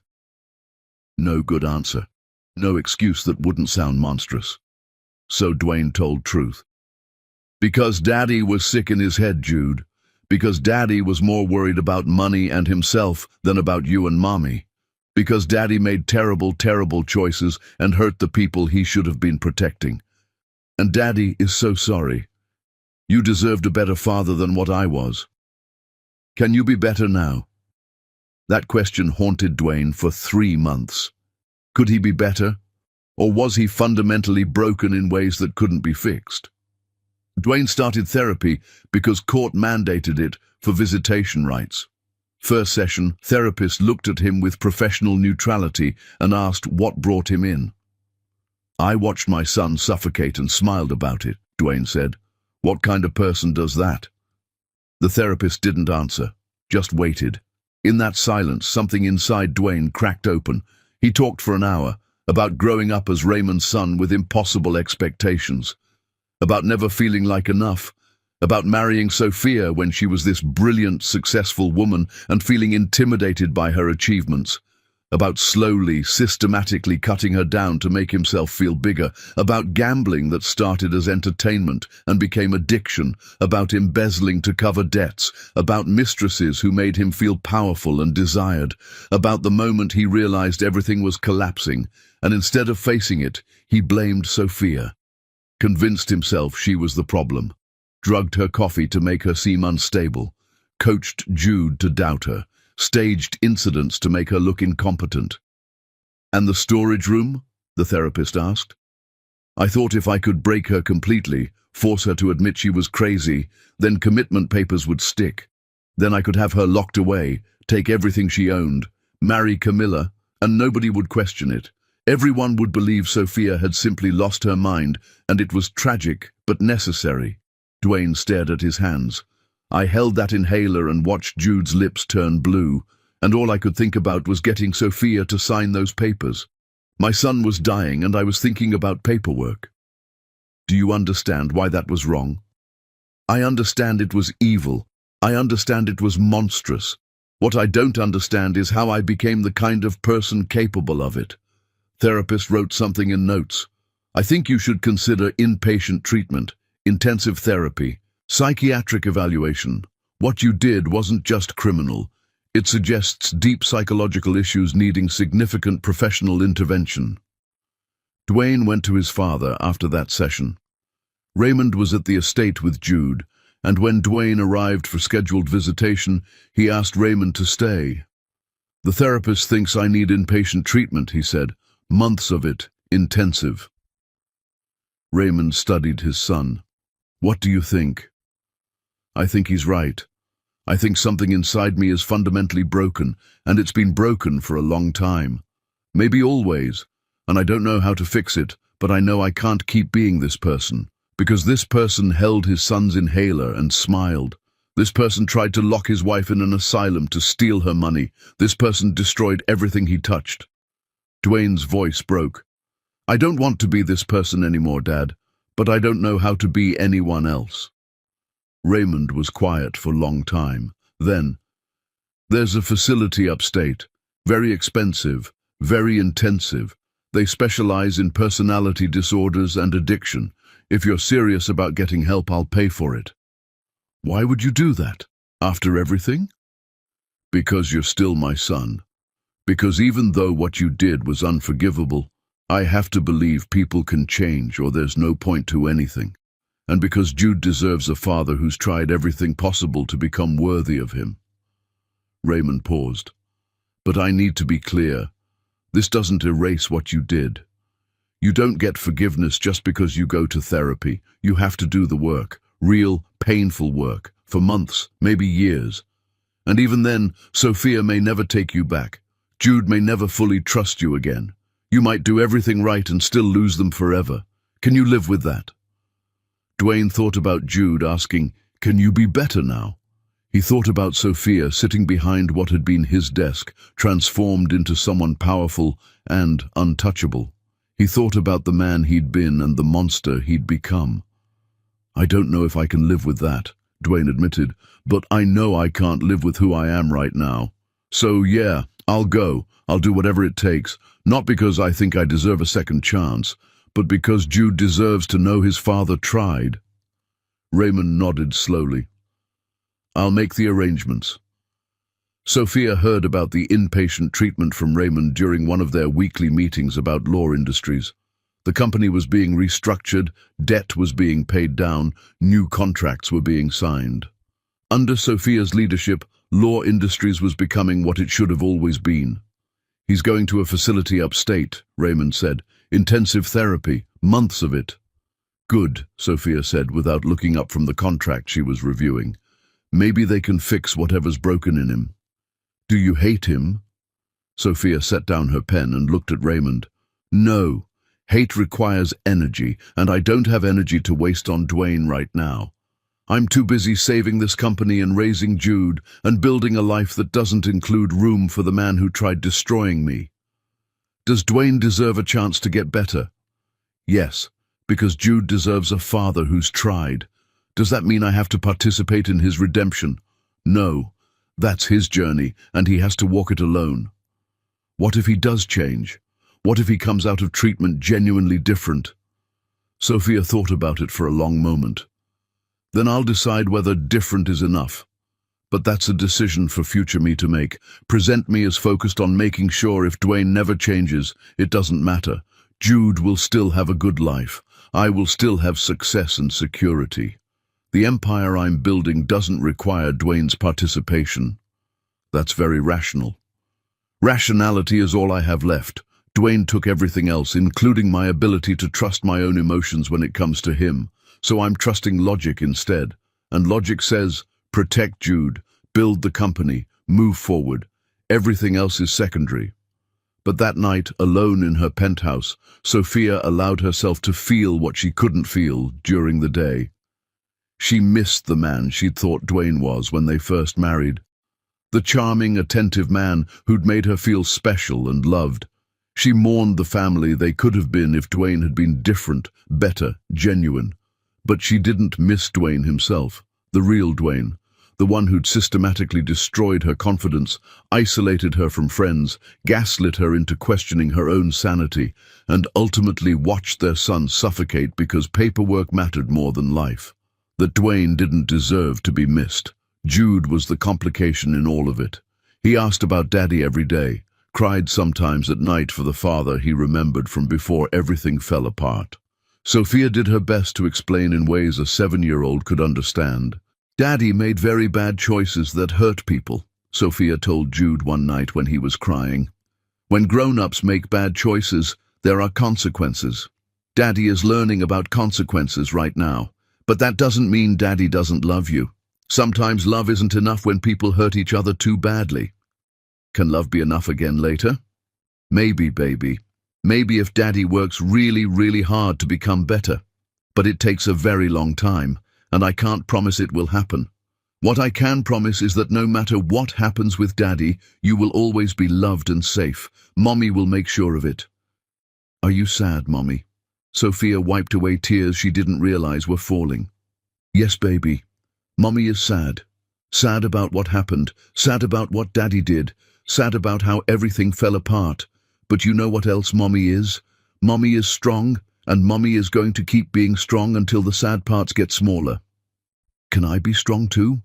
No good answer. No excuse that wouldn't sound monstrous. So Dwayne told truth. "Because Daddy was sick in his head, Jude. Because Daddy was more worried about money and himself than about you and Mommy. Because Daddy made terrible choices and hurt the people he should have been protecting. And Daddy is so sorry. You deserved a better father than what I was. Can you be better now?" That question haunted Dwayne for 3 months. Could he be better? Or was he fundamentally broken in ways that couldn't be fixed? Dwayne started therapy because court mandated it for visitation rights. First session, therapist looked at him with professional neutrality and asked what brought him in. "I watched my son suffocate and smiled about it," Dwayne said. "What kind of person does that?" The therapist didn't answer, just waited. In that silence, something inside Dwayne cracked open. He talked for an hour about growing up as Raymond's son with impossible expectations. about never feeling like enough, about marrying Sophia when she was this brilliant, successful woman and feeling intimidated by her achievements, about slowly, systematically cutting her down to make himself feel bigger, about gambling that started as entertainment and became addiction, about embezzling to cover debts, about mistresses who made him feel powerful and desired, about the moment he realized everything was collapsing, and instead of facing it, he blamed Sophia, convinced himself she was the problem, drugged her coffee to make her seem unstable, coached Jude to doubt her, staged incidents to make her look incompetent. "And the storage room?" the therapist asked. "I thought if I could break her completely, force her to admit she was crazy, then commitment papers would stick. Then I could have her locked away, take everything she owned, marry Camilla, and nobody would question it. Everyone would believe Sophia had simply lost her mind, and it was tragic but necessary." Dwayne stared at his hands. "I held that inhaler and watched Jude's lips turn blue, and all I could think about was getting Sophia to sign those papers. My son was dying and I was thinking about paperwork." "Do you understand why that was wrong?" "I understand it was evil. I understand it was monstrous. What I don't understand is how I became the kind of person capable of it." Therapist wrote something in notes. "I think you should consider inpatient treatment, intensive therapy, psychiatric evaluation. What you did wasn't just criminal. It suggests deep psychological issues needing significant professional intervention." Dwayne went to his father after that session. Raymond was at the estate with Jude, and when Dwayne arrived for scheduled visitation, he asked Raymond to stay. "The therapist thinks I need inpatient treatment," he said. "Months of it, intensive." Raymond studied his son. "What do you think?" "I think he's right. I think something inside me is fundamentally broken, and it's been broken for a long time. Maybe always, and I don't know how to fix it, but I know I can't keep being this person. Because this person held his son's inhaler and smiled. This person tried to lock his wife in an asylum to steal her money. This person destroyed everything he touched." Dwayne's voice broke. "I don't want to be this person anymore, Dad, but I don't know how to be anyone else." Raymond was quiet for a long time. Then, "There's a facility upstate. Very expensive, very intensive. They specialize in personality disorders and addiction. If you're serious about getting help, I'll pay for it." "Why would you do that? After everything?" "Because you're still my son. Because even though what you did was unforgivable, I have to believe people can change or there's no point to anything. And because Jude deserves a father who's tried everything possible to become worthy of him." Raymond paused. "But I need to be clear. This doesn't erase what you did. You don't get forgiveness just because you go to therapy. You have to do the work, real, painful work, for months, maybe years. And even then, Sophia may never take you back. Jude may never fully trust you again. You might do everything right and still lose them forever. Can you live with that?" Dwayne thought about Jude asking, "Can you be better now?" He thought about Sophia sitting behind what had been his desk, transformed into someone powerful and untouchable. He thought about the man he'd been and the monster he'd become. "I don't know if I can live with that," Dwayne admitted, "but I know I can't live with who I am right now. So yeah, I'll go. I'll do whatever it takes, not because I think I deserve a second chance, but because Jude deserves to know his father tried." Raymond nodded slowly. "I'll make the arrangements." Sophia heard about the inpatient treatment from Raymond during one of their weekly meetings about law industries. The company was being restructured, debt was being paid down, new contracts were being signed. Under Sophia's leadership, law industries was becoming what it should have always been. "He's going to a facility upstate," Raymond said. "Intensive therapy, months of it." "Good," Sophia said without looking up from the contract she was reviewing. "Maybe they can fix whatever's broken in him." "Do you hate him?" Sophia set down her pen and looked at Raymond. "No. Hate requires energy, and I don't have energy to waste on Dwayne right now. I'm too busy saving this company and raising Jude and building a life that doesn't include room for the man who tried destroying me." "Does Dwayne deserve a chance to get better?" "Yes, Because Jude deserves a father who's tried. Does that mean I have to participate in his redemption? No. That's his journey, and he has to walk it alone. What if he does change? What if he comes out of treatment genuinely different? Sophia thought about it for a long moment. Then I'll decide whether different is enough. But that's a decision for future me to make. Present me as focused on making sure if Dwayne never changes, it doesn't matter. Jude will still have a good life. I will still have success and security. The empire I'm building doesn't require Dwayne's participation. That's very rational. Rationality is all I have left. Dwayne took everything else, including my ability to trust my own emotions when it comes to him. So I'm trusting logic instead. And logic says, protect Jude, build the company, move forward. Everything else is secondary. But that night, alone in her penthouse, Sophia allowed herself to feel what she couldn't feel during the day. She missed the man she'd thought Dwayne was when they first married. The charming, attentive man who'd made her feel special and loved. She mourned the family they could have been if Dwayne had been different, better, genuine. But she didn't miss Dwayne himself, the real Dwayne, the one who'd systematically destroyed her confidence, isolated her from friends, gaslit her into questioning her own sanity, and ultimately watched their son suffocate because paperwork mattered more than life. That Dwayne didn't deserve to be missed. Jude was the complication in all of it. He asked about Daddy every day, cried sometimes at night for the father he remembered from before everything fell apart. Sophia did her best to explain in ways a 7-year-old could understand. Daddy made very bad choices that hurt people, Sophia told Jude one night when he was crying. When grown-ups make bad choices, there are consequences. Daddy is learning about consequences right now, but that doesn't mean Daddy doesn't love you. Sometimes love isn't enough when people hurt each other too badly. Can love be enough again later? Maybe, baby. Maybe if Daddy works really, really hard to become better. But it takes a very long time, and I can't promise it will happen. What I can promise is that no matter what happens with Daddy, you will always be loved and safe. Mommy will make sure of it. Are you sad, Mommy? Sophia wiped away tears she didn't realize were falling. Yes, baby. Mommy is sad. Sad about what happened, sad about what Daddy did, sad about how everything fell apart. But you know what else Mommy is? Mommy is strong, and Mommy is going to keep being strong until the sad parts get smaller. Can I be strong too?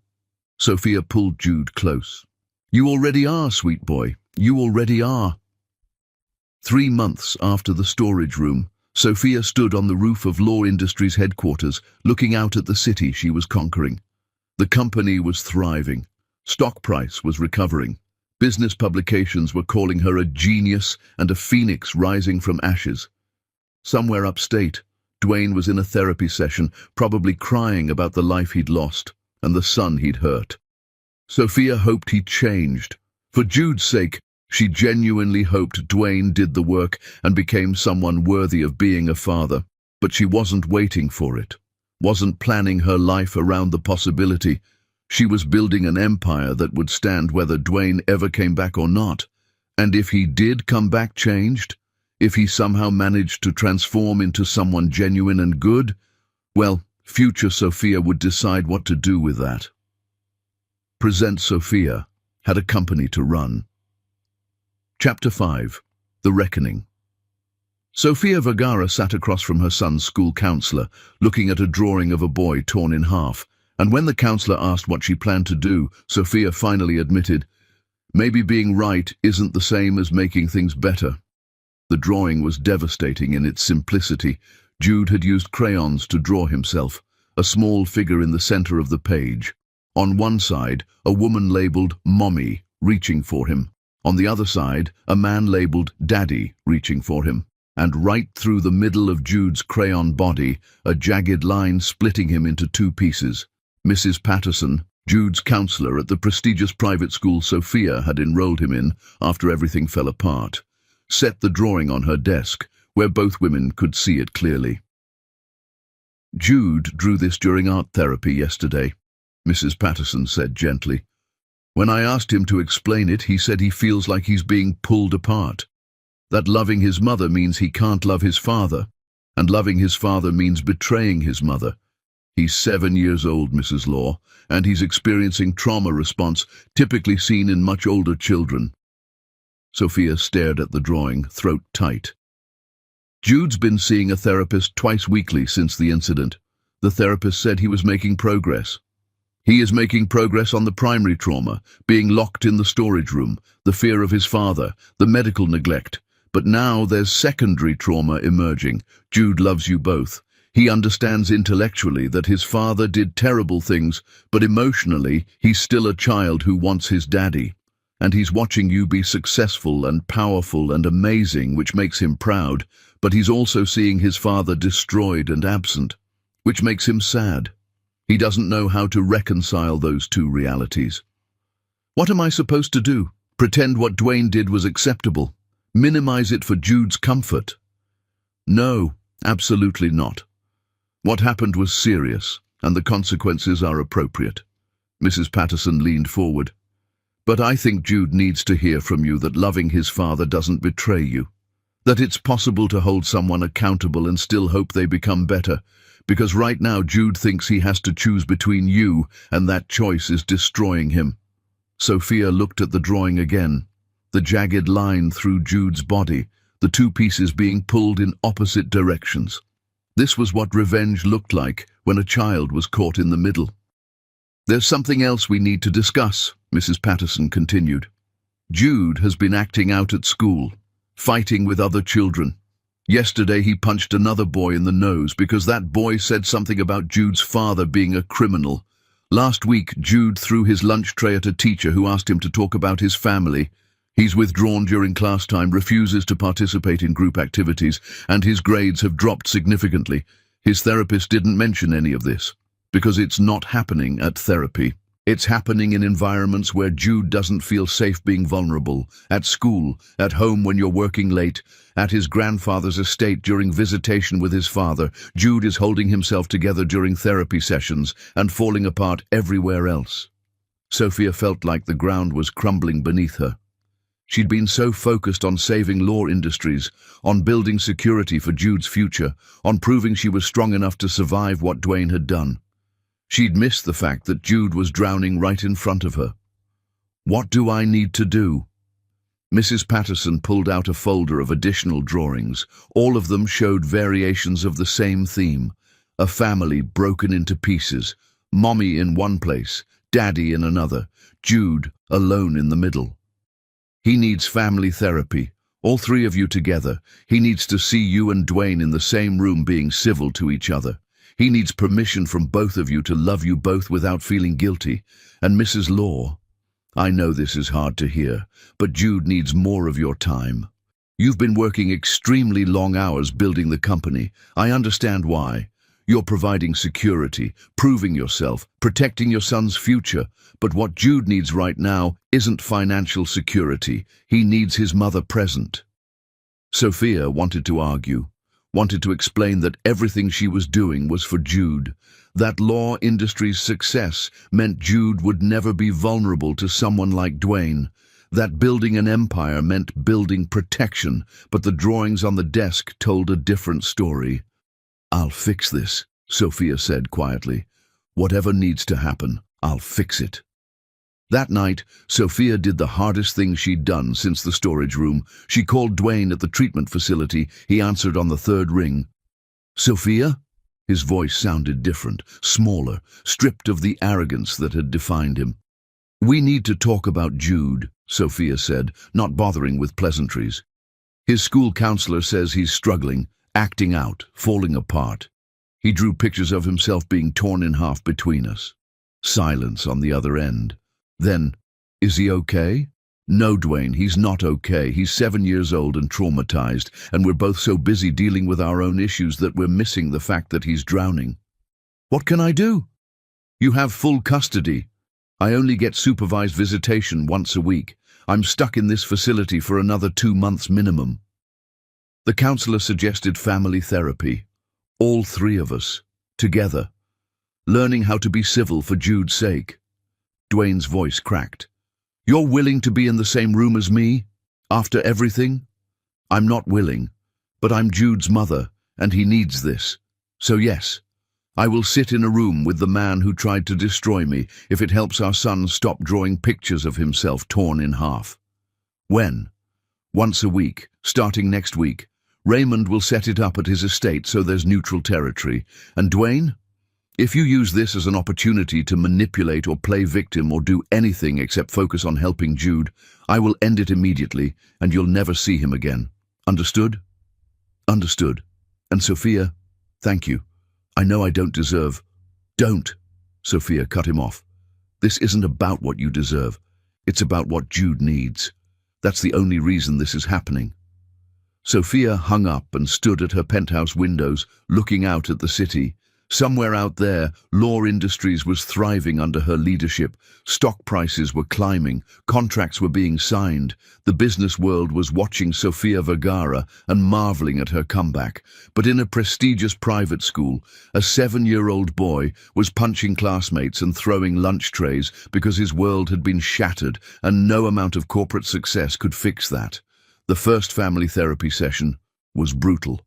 Sophia pulled Jude close. You already are, sweet boy. You already are. 3 months after the storage room, Sophia stood on the roof of Law Industries headquarters, looking out at the city she was conquering. The company was thriving. Stock price was recovering. Business publications were calling her a genius and a phoenix rising from ashes. Somewhere upstate, Dwayne was in a therapy session, probably crying about the life he'd lost and the son he'd hurt. Sophia hoped he'd changed. For Jude's sake, she genuinely hoped Dwayne did the work and became someone worthy of being a father. But she wasn't waiting for it, wasn't planning her life around the possibility. She was building an empire that would stand whether Dwayne ever came back or not. And if he did come back changed, if he somehow managed to transform into someone genuine and good, well, future Sophia would decide what to do with that. Present Sophia had a company to run. Chapter 5. The Reckoning. Sophia Vergara sat across from her son's school counselor, looking at a drawing of a boy torn in half, and when the counselor asked what she planned to do, Sophia finally admitted, maybe being right isn't the same as making things better. The drawing was devastating in its simplicity. Jude had used crayons to draw himself, a small figure in the center of the page. On one side, a woman labeled Mommy, reaching for him. On the other side, a man labeled Daddy, reaching for him. And right through the middle of Jude's crayon body, a jagged line splitting him into 2 pieces. Mrs. Patterson, Jude's counselor at the prestigious private school Sophia had enrolled him in after everything fell apart, set the drawing on her desk, where both women could see it clearly. Jude drew this during art therapy yesterday, Mrs. Patterson said gently. When I asked him to explain it, he said he feels like he's being pulled apart. That loving his mother means he can't love his father, and loving his father means betraying his mother. He's 7 years old, Mrs. Law, and he's experiencing trauma response typically seen in much older children. Sophia stared at the drawing, throat tight. Jude's been seeing a therapist twice weekly since the incident. The therapist said he was making progress. He is making progress on the primary trauma, being locked in the storage room, the fear of his father, the medical neglect. But now there's secondary trauma emerging. Jude loves you both. He understands intellectually that his father did terrible things, but emotionally he's still a child who wants his daddy. And he's watching you be successful and powerful and amazing, which makes him proud, but he's also seeing his father destroyed and absent, which makes him sad. He doesn't know how to reconcile those two realities. What am I supposed to do? Pretend what Dwayne did was acceptable? Minimize it for Jude's comfort? No, absolutely not. What happened was serious, and the consequences are appropriate. Mrs. Patterson leaned forward. But I think Jude needs to hear from you that loving his father doesn't betray you. That it's possible to hold someone accountable and still hope they become better. Because right now Jude thinks he has to choose between you, and that choice is destroying him. Sophia looked at the drawing again. The jagged line through Jude's body, the two pieces being pulled in opposite directions. This was what revenge looked like when a child was caught in the middle. There's something else we need to discuss, Mrs. Patterson continued. Jude has been acting out at school, fighting with other children. Yesterday he punched another boy in the nose because that boy said something about Jude's father being a criminal. Last week, Jude threw his lunch tray at a teacher who asked him to talk about his family. He's withdrawn during class time, refuses to participate in group activities, and his grades have dropped significantly. His therapist didn't mention any of this, because it's not happening at therapy. It's happening in environments where Jude doesn't feel safe being vulnerable, at school, at home when you're working late, at his grandfather's estate during visitation with his father. Jude is holding himself together during therapy sessions and falling apart everywhere else. Sophia felt like the ground was crumbling beneath her. She'd been so focused on saving Law Industries, on building security for Jude's future, on proving she was strong enough to survive what Dwayne had done. She'd missed the fact that Jude was drowning right in front of her. What do I need to do? Mrs. Patterson pulled out a folder of additional drawings. All of them showed variations of the same theme. A family broken into pieces. Mommy in one place, Daddy in another, Jude alone in the middle. He needs family therapy, all three of you together. He needs to see you and Dwayne in the same room being civil to each other. He needs permission from both of you to love you both without feeling guilty. And Mrs. Law, I know this is hard to hear, but Jude needs more of your time. You've been working extremely long hours building the company. I understand why. You're providing security, proving yourself, protecting your son's future. But what Jude needs right now isn't financial security. He needs his mother present. Sophia wanted to argue, wanted to explain that everything she was doing was for Jude, that Law Industries' success meant Jude would never be vulnerable to someone like Dwayne, that building an empire meant building protection, but the drawings on the desk told a different story. I'll fix this, Sophia said quietly. Whatever needs to happen, I'll fix it. That night, Sophia did the hardest thing she'd done since the storage room. She called Dwayne at the treatment facility. He answered on the third ring. Sophia? His voice sounded different, smaller, stripped of the arrogance that had defined him. We need to talk about Jude, Sophia said, not bothering with pleasantries. His school counselor says he's struggling, acting out, falling apart. He drew pictures of himself being torn in half between us. Silence on the other end. Then, is he okay? No, Dwayne, he's not okay. He's 7 years old and traumatized, and we're both so busy dealing with our own issues that we're missing the fact that he's drowning. What can I do? You have full custody. I only get supervised visitation once a week. I'm stuck in this facility for another 2 months minimum. The counselor suggested family therapy. All three of us, together, learning how to be civil for Jude's sake. Dwayne's voice cracked. You're willing to be in the same room as me? After everything? I'm not willing, but I'm Jude's mother, and he needs this. So yes, I will sit in a room with the man who tried to destroy me if it helps our son stop drawing pictures of himself torn in half. When? Once a week, starting next week. Raymond will set it up at his estate so there's neutral territory. And Dwayne? If you use this as an opportunity to manipulate or play victim or do anything except focus on helping Jude, I will end it immediately and you'll never see him again. Understood? Understood. And Sophia, thank you. I know I don't deserve. Don't, Sophia cut him off. This isn't about what you deserve. It's about what Jude needs. That's the only reason this is happening. Sophia hung up and stood at her penthouse windows, looking out at the city. Somewhere out there, Law Industries was thriving under her leadership. Stock prices were climbing, contracts were being signed. The business world was watching Sofia Vergara and marveling at her comeback. But in a prestigious private school, a 7-year-old boy was punching classmates and throwing lunch trays because his world had been shattered, and no amount of corporate success could fix that. The first family therapy session was brutal.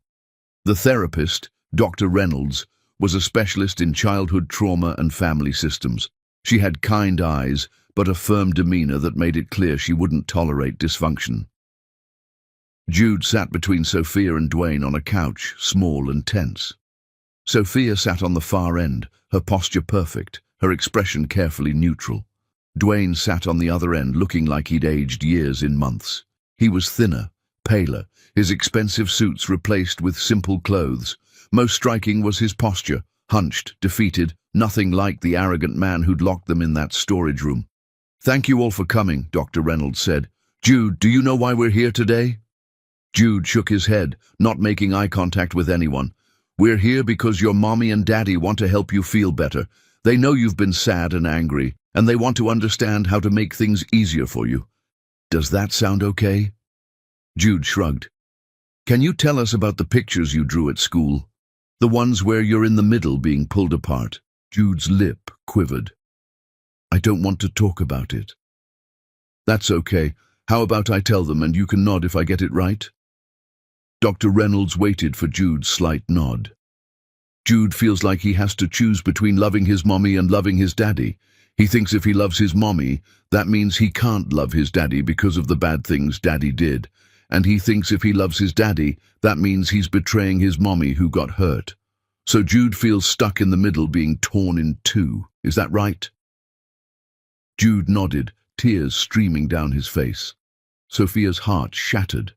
The therapist, Dr. Reynolds, was a specialist in childhood trauma and family systems. She had kind eyes, but a firm demeanor that made it clear she wouldn't tolerate dysfunction. Jude sat between Sophia and Dwayne on a couch, small and tense. Sophia sat on the far end, her posture perfect, her expression carefully neutral. Dwayne sat on the other end, looking like he'd aged years in months. He was thinner, paler, his expensive suits replaced with simple clothes. Most striking was his posture, hunched, defeated, nothing like the arrogant man who'd locked them in that storage room. "Thank you all for coming," Dr. Reynolds said. "Jude, do you know why we're here today?" Jude shook his head, not making eye contact with anyone. "We're here because your mommy and daddy want to help you feel better. They know you've been sad and angry, and they want to understand how to make things easier for you. Does that sound okay?" Jude shrugged. "Can you tell us about the pictures you drew at school? The ones where you're in the middle being pulled apart?" Jude's lip quivered. "I don't want to talk about it." "That's okay. How about I tell them and you can nod if I get it right?" Dr. Reynolds waited for Jude's slight nod. Jude feels like he has to choose between loving his mommy and loving his daddy. He thinks if he loves his mommy, that means he can't love his daddy because of the bad things daddy did. And he thinks if he loves his daddy, that means he's betraying his mommy who got hurt. So Jude feels stuck in the middle, being torn in two. Is that right? Jude nodded, tears streaming down his face. Sophia's heart shattered.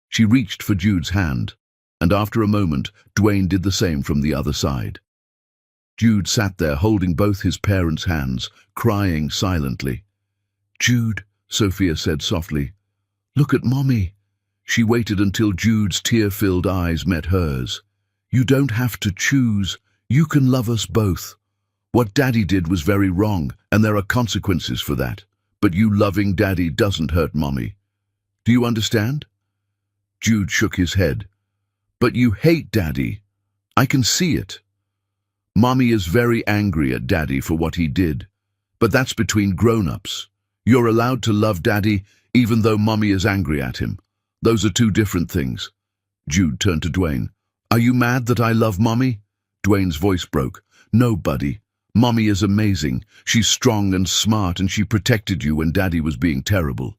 She reached for Jude's hand, and after a moment, Dwayne did the same from the other side. Jude sat there holding both his parents' hands, crying silently. "Jude," Sophia said softly, "look at Mommy." She waited until Jude's tear-filled eyes met hers. "You don't have to choose. You can love us both. What Daddy did was very wrong, and there are consequences for that. But you loving Daddy doesn't hurt Mommy. Do you understand?" Jude shook his head. "But you hate Daddy. I can see it. Mommy is very angry at Daddy for what he did. But that's between grown-ups. You're allowed to love Daddy even though Mommy is angry at him. Those are two different things." Jude turned to Dwayne. "Are you mad that I love Mommy?" Dwayne's voice broke. "No, buddy. Mommy is amazing. She's strong and smart, and she protected you when Daddy was being terrible.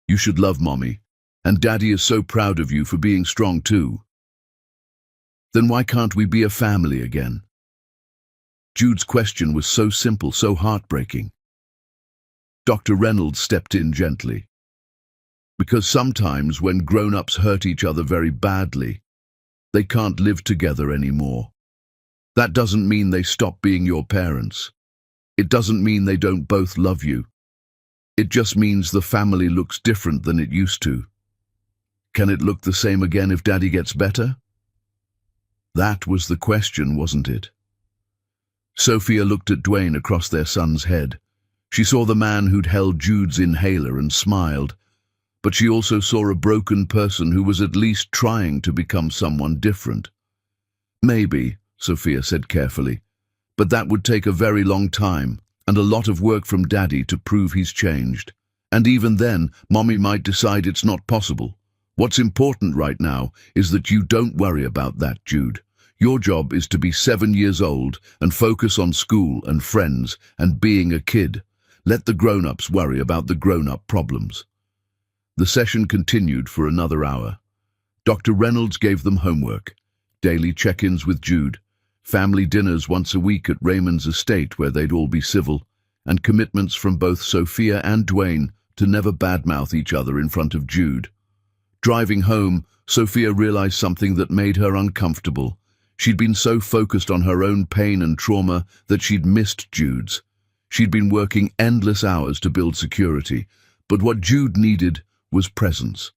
You should love Mommy, and Daddy is so proud of you for being strong too. Then why can't we be a family again?" Jude's question was so simple, so heartbreaking. Dr. Reynolds stepped in gently. "Because sometimes when grown-ups hurt each other very badly, they can't live together anymore. That doesn't mean they stop being your parents. It doesn't mean they don't both love you. It just means the family looks different than it used to. Can it look the same again if Daddy gets better?" That was the question, wasn't it? Sophia looked at Dwayne across their son's head. She saw the man who'd held Jude's inhaler and smiled. But she also saw a broken person who was at least trying to become someone different. "Maybe," Sophia said carefully, "but that would take a very long time and a lot of work from Daddy to prove he's changed. And even then, Mommy might decide it's not possible. What's important right now is that you don't worry about that, Jude. Your job is to be 7 years old and focus on school and friends and being a kid. Let the grown-ups worry about the grown-up problems." The session continued for another hour. Dr. Reynolds gave them homework, daily check-ins with Jude, family dinners once a week at Raymond's estate where they'd all be civil, and commitments from both Sophia and Dwayne to never badmouth each other in front of Jude. Driving home, Sophia realized something that made her uncomfortable. She'd been so focused on her own pain and trauma that she'd missed Jude's. She'd been working endless hours to build security, but what Jude needed was presence.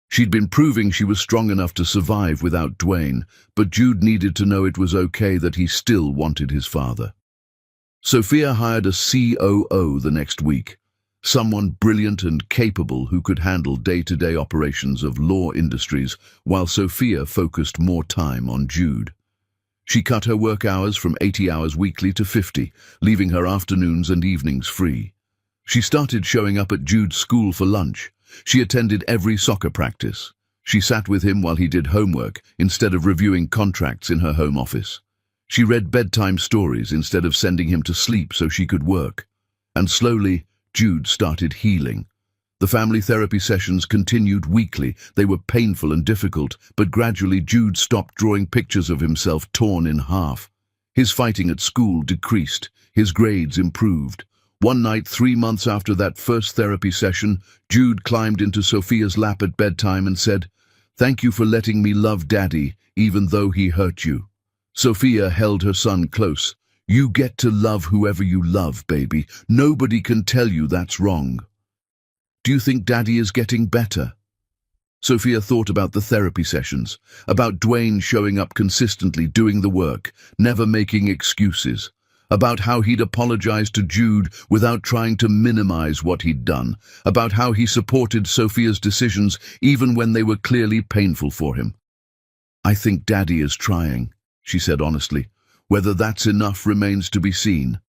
She'd been proving she was strong enough to survive without Dwayne, but Jude needed to know it was okay that he still wanted his father. Sophia hired a COO the next week, someone brilliant and capable who could handle day-to-day operations of Law Industries, while Sophia focused more time on Jude. She cut her work hours from 80 hours weekly to 50, leaving her afternoons and evenings free. She started showing up at Jude's school for lunch. She attended every soccer practice. She sat with him while he did homework instead of reviewing contracts in her home office. She read bedtime stories instead of sending him to sleep so she could work. And slowly, Jude started healing. The family therapy sessions continued weekly. They were painful and difficult, but gradually Jude stopped drawing pictures of himself torn in half. His fighting at school decreased. His grades improved. One night, 3 months after that first therapy session, Jude climbed into Sophia's lap at bedtime and said, "Thank you for letting me love Daddy, even though he hurt you." Sophia held her son close. "You get to love whoever you love, baby. Nobody can tell you that's wrong." "Do you think Daddy is getting better?" Sophia thought about the therapy sessions, about Dwayne showing up consistently, doing the work, never making excuses, about how he'd apologized to Jude without trying to minimize what he'd done, about how he supported Sophia's decisions even when they were clearly painful for him. "I think Daddy is trying," she said honestly. "Whether that's enough remains to be seen."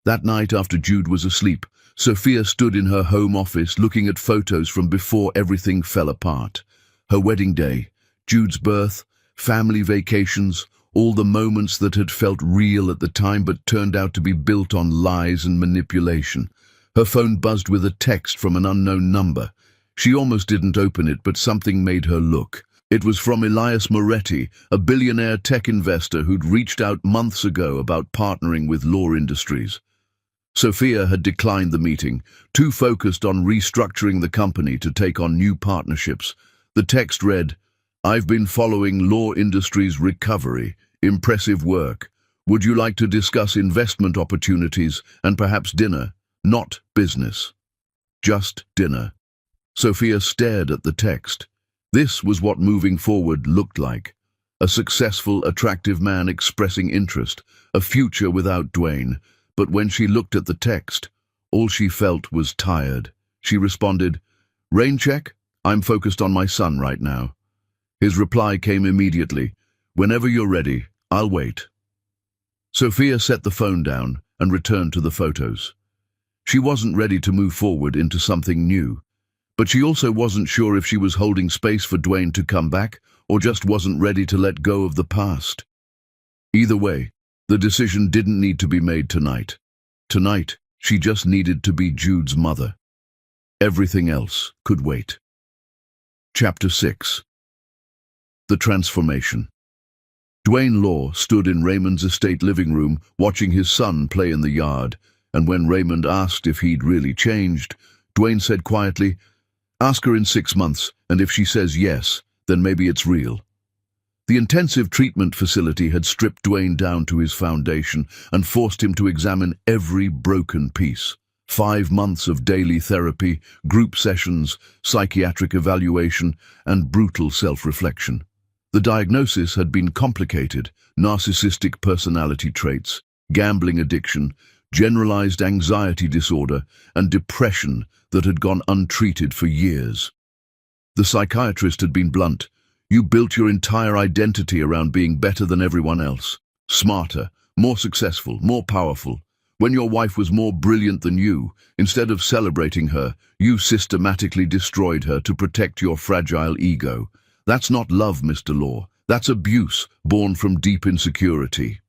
That night, after Jude was asleep, Sophia stood in her home office looking at photos from before everything fell apart. Her wedding day, Jude's birth, family vacations, all the moments that had felt real at the time but turned out to be built on lies and manipulation. Her phone buzzed with a text from an unknown number. She almost didn't open it, but something made her look. It was from Elias Moretti, a billionaire tech investor who'd reached out months ago about partnering with Law Industries. Sophia had declined the meeting, too focused on restructuring the company to take on new partnerships. The text read, "I've been following Law Industries' recovery. Impressive work. Would you like to discuss investment opportunities and perhaps dinner? Not business. Just dinner." Sophia stared at the text. This was what moving forward looked like. A successful, attractive man expressing interest, a future without Dwayne. But when she looked at the text, all she felt was tired. She responded, "Rain check? I'm focused on my son right now." His reply came immediately, "Whenever you're ready, I'll wait." Sophia set the phone down and returned to the photos. She wasn't ready to move forward into something new, but she also wasn't sure if she was holding space for Dwayne to come back or just wasn't ready to let go of the past. Either way, the decision didn't need to be made tonight. Tonight, she just needed to be Jude's mother. Everything else could wait. Chapter 6. The Transformation. Dwayne Law stood in Raymond's estate living room watching his son play in the yard, and when Raymond asked if he'd really changed, Dwayne said quietly, "Ask her in 6 months, and if she says yes, then maybe it's real." The intensive treatment facility had stripped Dwayne down to his foundation and forced him to examine every broken piece. 5 months of daily therapy, group sessions, psychiatric evaluation, and brutal self-reflection. The diagnosis had been complicated: narcissistic personality traits, gambling addiction, generalized anxiety disorder, and depression that had gone untreated for years. The psychiatrist had been blunt. "You built your entire identity around being better than everyone else. Smarter, more successful, more powerful. When your wife was more brilliant than you, instead of celebrating her, you systematically destroyed her to protect your fragile ego. That's not love, Mr. Law. That's abuse, born from deep insecurity.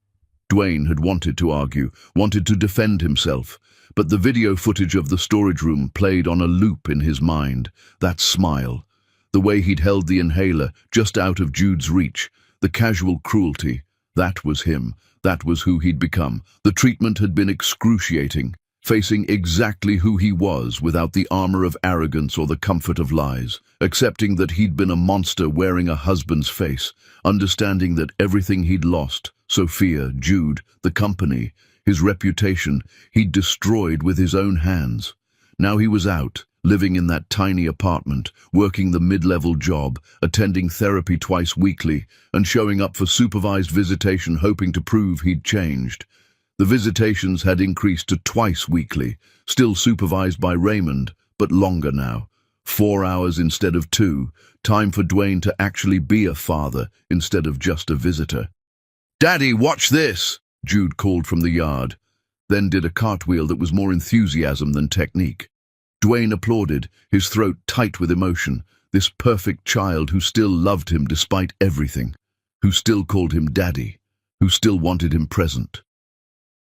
Dwayne had wanted to argue, wanted to defend himself, but the video footage of the storage room played on a loop in his mind. That smile, the way he'd held the inhaler just out of Jude's reach, the casual cruelty, that was him. That was who he'd become. The treatment had been excruciating, facing exactly who he was without the armor of arrogance or the comfort of lies, accepting that he'd been a monster wearing a husband's face, understanding that everything he'd lost, Sophia, Jude, the company, his reputation, he'd destroyed with his own hands. Now he was out, living in that tiny apartment, working the mid-level job, attending therapy twice weekly, and showing up for supervised visitation hoping to prove he'd changed. The visitations had increased to twice weekly, still supervised by Raymond, but longer now. 4 hours instead of 2, time for Dwayne to actually be a father instead of just a visitor. "Daddy, watch this!" Jude called from the yard, then did a cartwheel that was more enthusiasm than technique. Dwayne applauded, his throat tight with emotion, this perfect child who still loved him despite everything, who still called him daddy, who still wanted him present.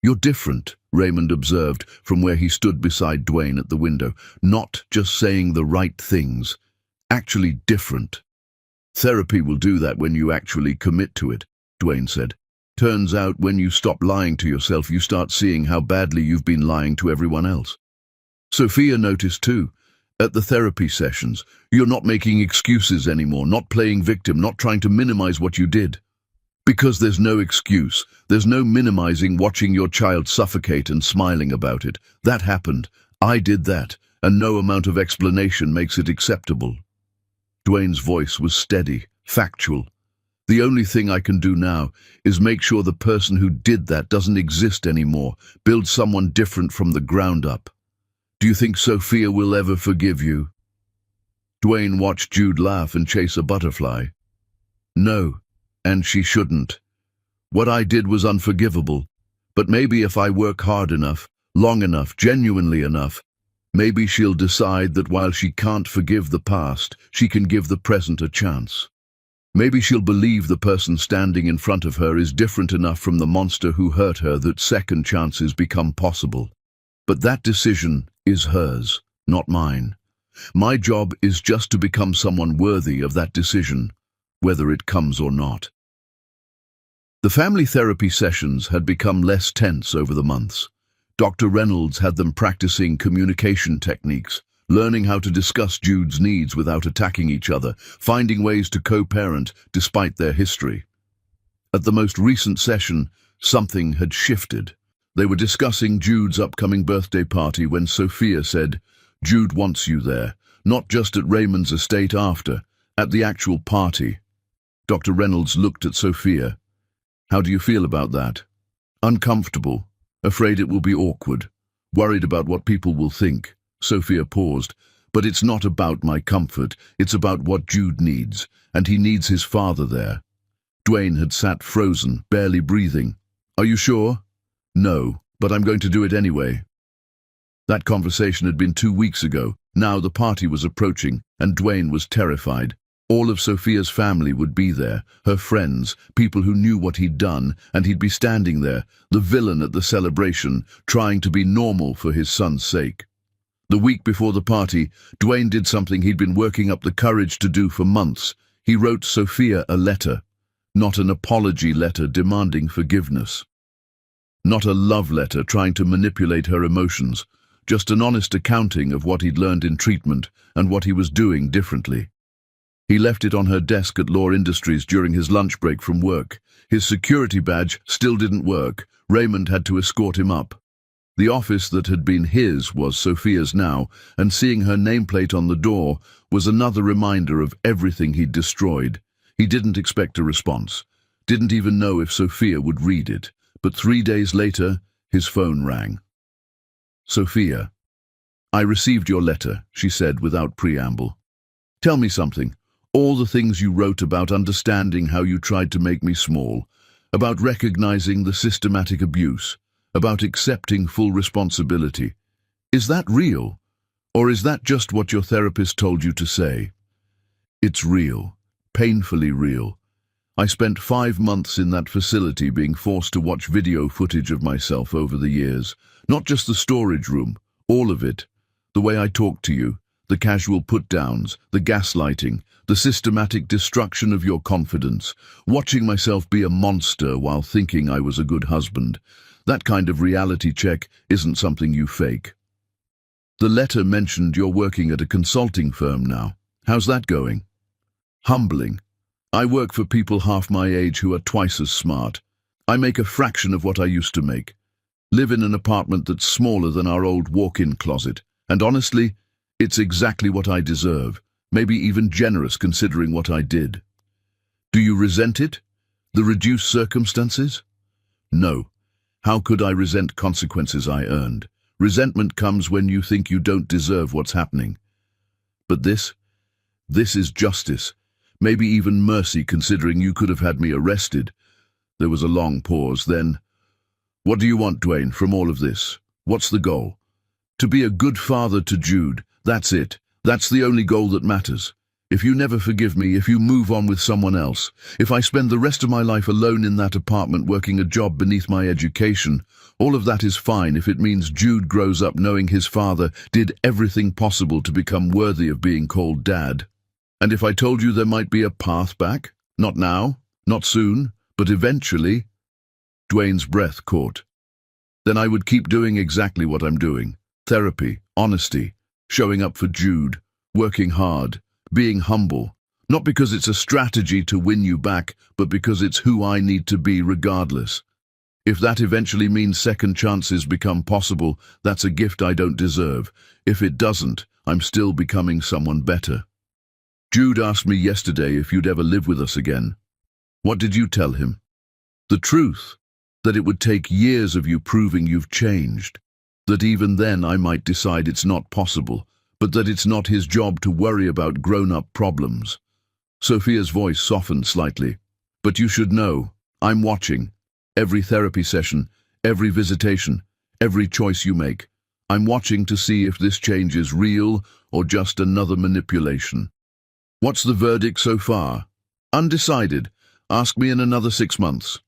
"You're different," Raymond observed from where he stood beside Dwayne at the window, not just saying the right things, actually different. "Therapy will do that when you actually commit to it," Dwayne said. "Turns out when you stop lying to yourself, you start seeing how badly you've been lying to everyone else." Sophia noticed too. At the therapy sessions, you're not making excuses anymore, not playing victim, not trying to minimize what you did. Because there's no excuse, there's no minimizing watching your child suffocate and smiling about it. That happened, I did that, and no amount of explanation makes it acceptable. Dwayne's voice was steady, factual. "The only thing I can do now is make sure the person who did that doesn't exist anymore, build someone different from the ground up. Do you think Sophia will ever forgive you?" Dwayne watched Jude laugh and chase a butterfly. "No, and she shouldn't. What I did was unforgivable, but maybe if I work hard enough, long enough, genuinely enough, maybe she'll decide that while she can't forgive the past, she can give the present a chance. Maybe she'll believe the person standing in front of her is different enough from the monster who hurt her that second chances become possible. But that decision is hers, not mine. My job is just to become someone worthy of that decision, whether it comes or not." The family therapy sessions had become less tense over the months. Dr. Reynolds had them practicing communication techniques, learning how to discuss Jude's needs without attacking each other, finding ways to co-parent despite their history. At the most recent session, something had shifted. They were discussing Jude's upcoming birthday party when Sophia said, "Jude wants you there, not just at Raymond's estate after, at the actual party." Dr. Reynolds looked at Sophia. "How do you feel about that?" "Uncomfortable, afraid it will be awkward, worried about what people will think." Sophia paused. "But it's not about my comfort, it's about what Jude needs, and he needs his father there." Dwayne had sat frozen, barely breathing. "Are you sure?" "No, but I'm going to do it anyway." That conversation had been 2 weeks ago. Now the party was approaching, and Dwayne was terrified. All of Sophia's family would be there, her friends, people who knew what he'd done, and he'd be standing there, the villain at the celebration, trying to be normal for his son's sake. The week before the party, Dwayne did something he'd been working up the courage to do for months. He wrote Sophia a letter, not an apology letter demanding forgiveness. Not a love letter trying to manipulate her emotions, just an honest accounting of what he'd learned in treatment and what he was doing differently. He left it on her desk at Law Industries during his lunch break from work. His security badge still didn't work. Raymond had to escort him up. The office that had been his was Sophia's now, and seeing her nameplate on the door was another reminder of everything he'd destroyed. He didn't expect a response, didn't even know if Sophia would read it. But 3 days later, his phone rang. "Sophia, I received your letter," she said without preamble. "Tell me something. All the things you wrote about understanding how you tried to make me small, about recognizing the systematic abuse, about accepting full responsibility. Is that real? Or is that just what your therapist told you to say? It's real, painfully real. I spent 5 months in that facility being forced to watch video footage of myself over the years. Not just the storage room, all of it. The way I talked to you, the casual put-downs, the gaslighting, the systematic destruction of your confidence, watching myself be a monster while thinking I was a good husband. That kind of reality check isn't something you fake. The letter mentioned you're working at a consulting firm now. How's that going? Humbling. I work for people half my age who are twice as smart. I make a fraction of what I used to make. Live in an apartment that's smaller than our old walk-in closet. And honestly, it's exactly what I deserve, maybe even generous considering what I did. Do you resent it? The reduced circumstances? No. How could I resent consequences I earned? Resentment comes when you think you don't deserve what's happening. But this is justice. Maybe even mercy, considering you could have had me arrested. There was a long pause, then, what do you want, Dwayne, from all of this? What's the goal? To be a good father to Jude, that's it. That's the only goal that matters. If you never forgive me, if you move on with someone else, if I spend the rest of my life alone in that apartment working a job beneath my education, all of that is fine if it means Jude grows up knowing his father did everything possible to become worthy of being called Dad. And if I told you there might be a path back? Not now, not soon, but eventually. Dwayne's breath caught. Then I would keep doing exactly what I'm doing. Therapy, honesty, showing up for Jude, working hard, being humble. Not because it's a strategy to win you back, but because it's who I need to be regardless. If that eventually means second chances become possible, that's a gift I don't deserve. If it doesn't, I'm still becoming someone better. Jude asked me yesterday if you'd ever live with us again. What did you tell him? The truth, that it would take years of you proving you've changed, that even then I might decide it's not possible, but that it's not his job to worry about grown-up problems. Sophia's voice softened slightly. But you should know, I'm watching. Every therapy session, every visitation, every choice you make. I'm watching to see if this change is real or just another manipulation. What's the verdict so far? Undecided. Ask me in another 6 months.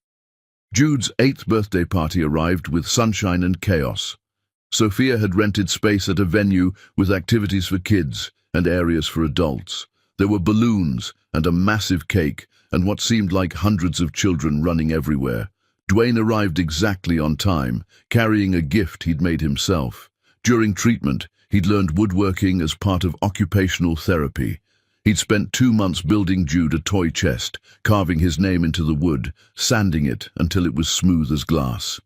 Jude's 8th birthday party arrived with sunshine and chaos. Sophia had rented space at a venue with activities for kids and areas for adults. There were balloons and a massive cake and what seemed like hundreds of children running everywhere. Dwayne arrived exactly on time, carrying a gift he'd made himself. During treatment, he'd learned woodworking as part of occupational therapy. He'd spent 2 months building Jude a toy chest, carving his name into the wood, sanding it until it was smooth as glass.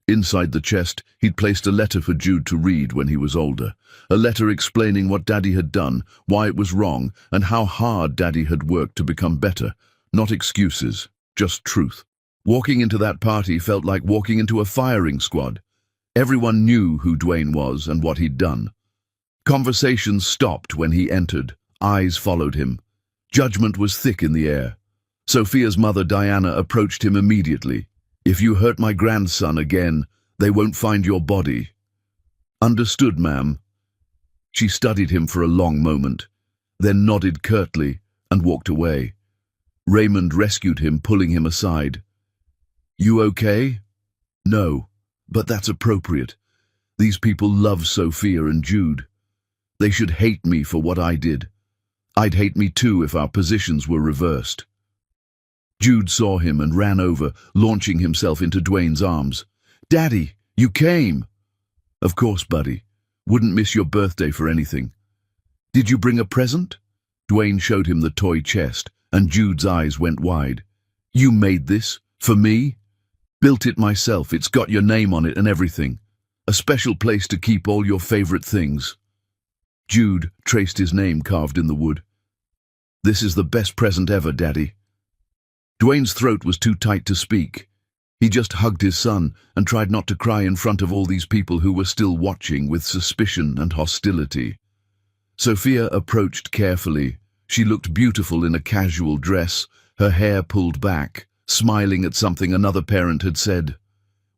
Inside the chest, he'd placed a letter for Jude to read when he was older. A letter explaining what Daddy had done, why it was wrong, and how hard Daddy had worked to become better. Not excuses, just truth. Walking into that party felt like walking into a firing squad. Everyone knew who Dwayne was and what he'd done. Conversations stopped when he entered. Eyes followed him. Judgment was thick in the air. Sophia's mother, Diana, approached him immediately. If you hurt my grandson again, they won't find your body. Understood, ma'am. She studied him for a long moment, then nodded curtly and walked away. Raymond rescued him, pulling him aside. You okay? No, but that's appropriate. These people love Sophia and Jude. They should hate me for what I did. I'd hate me too if our positions were reversed. Jude saw him and ran over, launching himself into Dwayne's arms. Daddy, you came! Of course, buddy. Wouldn't miss your birthday for anything. Did you bring a present? Dwayne showed him the toy chest, and Jude's eyes went wide. You made this? For me? Built it myself. It's got your name on it and everything. A special place to keep all your favorite things. Jude traced his name carved in the wood. This is the best present ever, Daddy. Dwayne's throat was too tight to speak. He just hugged his son and tried not to cry in front of all these people who were still watching with suspicion and hostility. Sophia approached carefully. She looked beautiful in a casual dress, her hair pulled back, smiling at something another parent had said.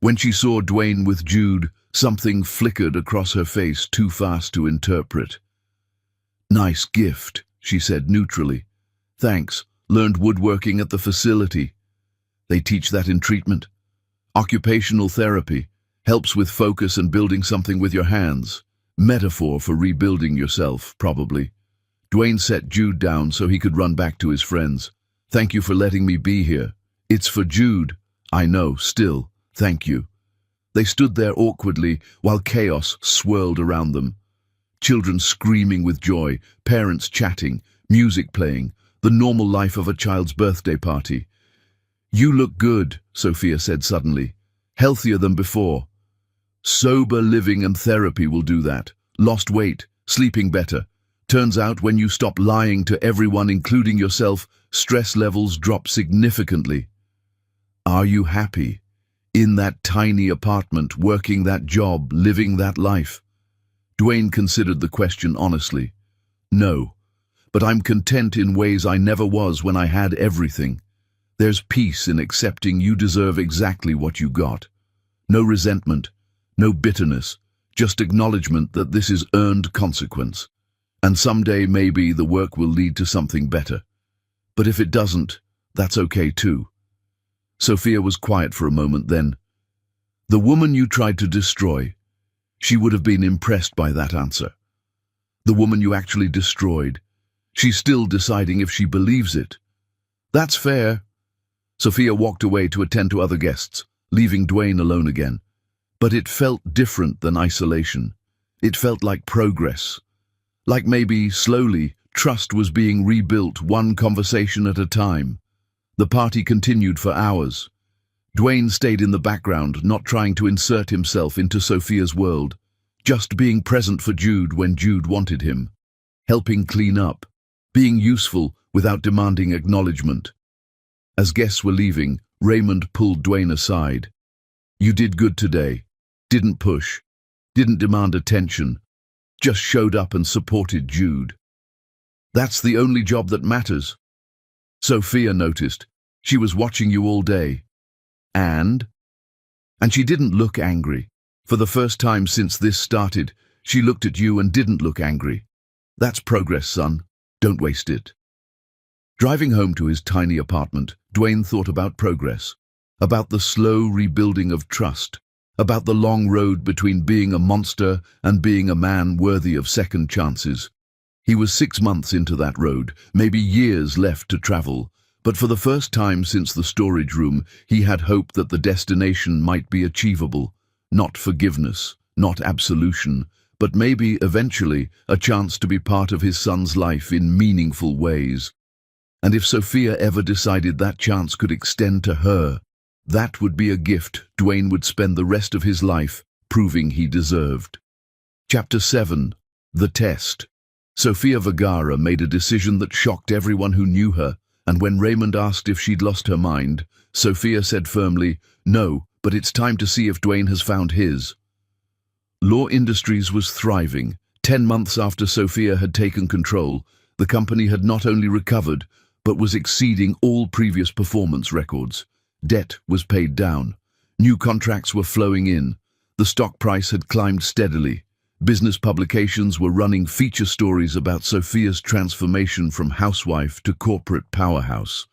When she saw Dwayne with Jude, something flickered across her face too fast to interpret. "Nice gift," she said neutrally. "Thanks. Learned woodworking at the facility. They teach that in treatment. Occupational therapy. Helps with focus and building something with your hands. Metaphor for rebuilding yourself, probably." Dwayne set Jude down so he could run back to his friends. "Thank you for letting me be here. It's for Jude." "I know, still. Thank you." They stood there awkwardly while chaos swirled around them. Children screaming with joy, parents chatting, music playing, the normal life of a child's birthday party. "You look good," Sophia said suddenly. "Healthier than before." "Sober living and therapy will do that. Lost weight, sleeping better. Turns out when you stop lying to everyone, including yourself, stress levels drop significantly." "Are you happy? In that tiny apartment, working that job, living that life?" Dwayne considered the question honestly. "No, but I'm content in ways I never was when I had everything. There's peace in accepting you deserve exactly what you got. No resentment, no bitterness, just acknowledgement that this is earned consequence. And someday maybe the work will lead to something better. But if it doesn't, that's okay too." Sophia was quiet for a moment then. "The woman you tried to destroy," she would have been impressed by that answer. "The woman you actually destroyed. She's still deciding if she believes it." "That's fair." Sophia walked away to attend to other guests, leaving Dwayne alone again. But it felt different than isolation. It felt like progress. Like maybe, slowly, trust was being rebuilt one conversation at a time. The party continued for hours. Dwayne stayed in the background, not trying to insert himself into Sophia's world, just being present for Jude when Jude wanted him, helping clean up, being useful without demanding acknowledgement. As guests were leaving, Raymond pulled Dwayne aside. "You did good today. Didn't push. Didn't demand attention. Just showed up and supported Jude. That's the only job that matters." Sophia noticed. "She was watching you all day." And she didn't look angry. For the first time since this started, she looked at you and didn't look angry. "That's progress, son. Don't waste it." Driving home to his tiny apartment, Dwayne thought about progress, about the slow rebuilding of trust, about the long road between being a monster and being a man worthy of second chances. He was 6 months into that road, maybe years left to travel, but for the first time since the storage room, he had hope that the destination might be achievable. Not forgiveness, not absolution, but maybe, eventually, a chance to be part of his son's life in meaningful ways. And if Sophia ever decided that chance could extend to her, that would be a gift Dwayne would spend the rest of his life proving he deserved. Chapter 7. The Test. Sophia Vergara made a decision that shocked everyone who knew her, and when Raymond asked if she'd lost her mind, Sophia said firmly, "No, but it's time to see if Dwayne has found his." Law Industries was thriving. 10 months after Sophia had taken control, the company had not only recovered, but was exceeding all previous performance records. Debt was paid down. New contracts were flowing in. The stock price had climbed steadily. Business publications were running feature stories about Sophia's transformation from housewife to corporate powerhouse.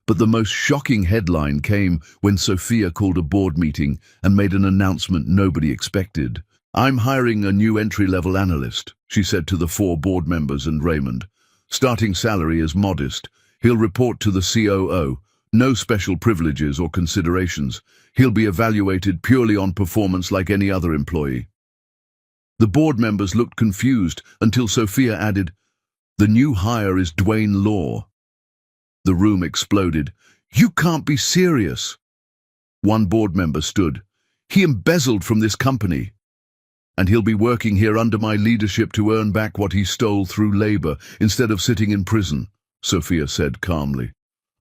But the most shocking headline came when Sophia called a board meeting and made an announcement nobody expected. "I'm hiring a new entry-level analyst," she said to the 4 board members and Raymond. "Starting salary is modest. He'll report to the COO. No special privileges or considerations. He'll be evaluated purely on performance like any other employee." The board members looked confused until Sophia added, "The new hire is Dwayne Law." The room exploded. "You can't be serious." One board member stood. "He embezzled from this company. And he'll be working here under my leadership to earn back what he stole through labor instead of sitting in prison," Sophia said calmly.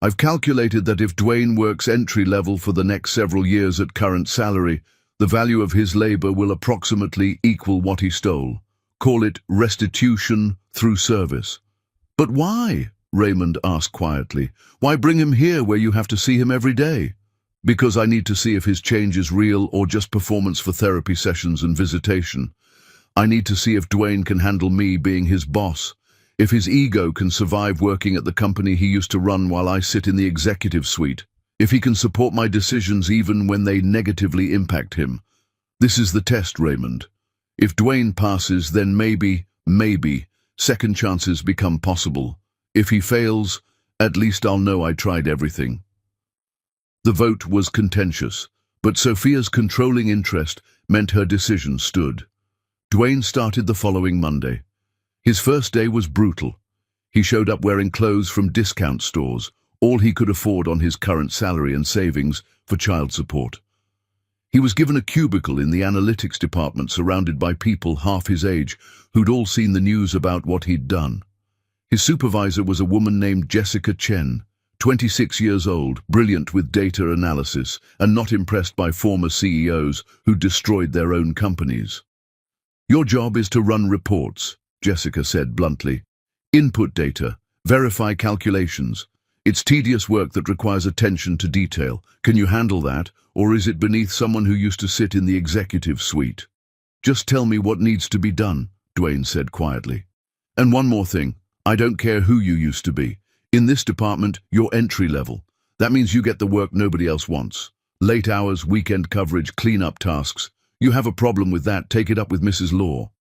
"I've calculated that if Dwayne works entry level for the next several years at current salary, the value of his labor will approximately equal what he stole. Call it restitution through service." "But why?" Raymond asked quietly. "Why bring him here where you have to see him every day?" Because I need to see if his change is real or just performance for therapy sessions and visitation. I need to see if Dwayne can handle me being his boss, if his ego can survive working at the company he used to run while I sit in the executive suite, if he can support my decisions even when they negatively impact him. This is the test, Raymond. If Dwayne passes, then maybe, second chances become possible. If he fails, at least I'll know I tried everything. The vote was contentious, but Sophia's controlling interest meant her decision stood. Dwayne started the following Monday. His first day was brutal. He showed up wearing clothes from discount stores, all he could afford on his current salary and savings for child support. He was given a cubicle in the analytics department surrounded by people half his age who'd all seen the news about what he'd done. His supervisor was a woman named Jessica Chen, 26 years old, brilliant with data analysis, and not impressed by former CEOs who destroyed their own companies. "Your job is to run reports," Jessica said bluntly. "Input data, verify calculations. It's tedious work that requires attention to detail. Can you handle that, or is it beneath someone who used to sit in the executive suite?" "Just tell me what needs to be done," Dwayne said quietly. "And one more thing, I don't care who you used to be. In this department, you're entry level. That means you get the work nobody else wants. Late hours, weekend coverage, clean-up tasks. You have a problem with that, take it up with Mrs. Law."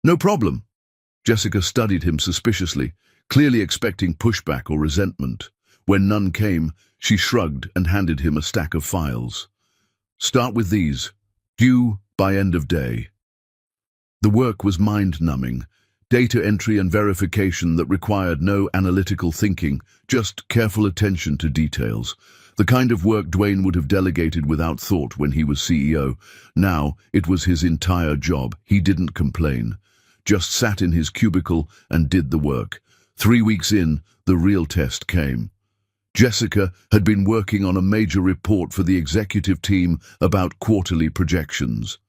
"No problem." Jessica studied him suspiciously, clearly expecting pushback or resentment. When none came, she shrugged and handed him a stack of files. "Start with these. Due by end of day." The work was mind-numbing. Data entry and verification that required no analytical thinking, just careful attention to details. The kind of work Dwayne would have delegated without thought when he was CEO. Now, it was his entire job. He didn't complain. Just sat in his cubicle and did the work. 3 weeks in, the real test came. Jessica had been working on a major report for the executive team about quarterly projections.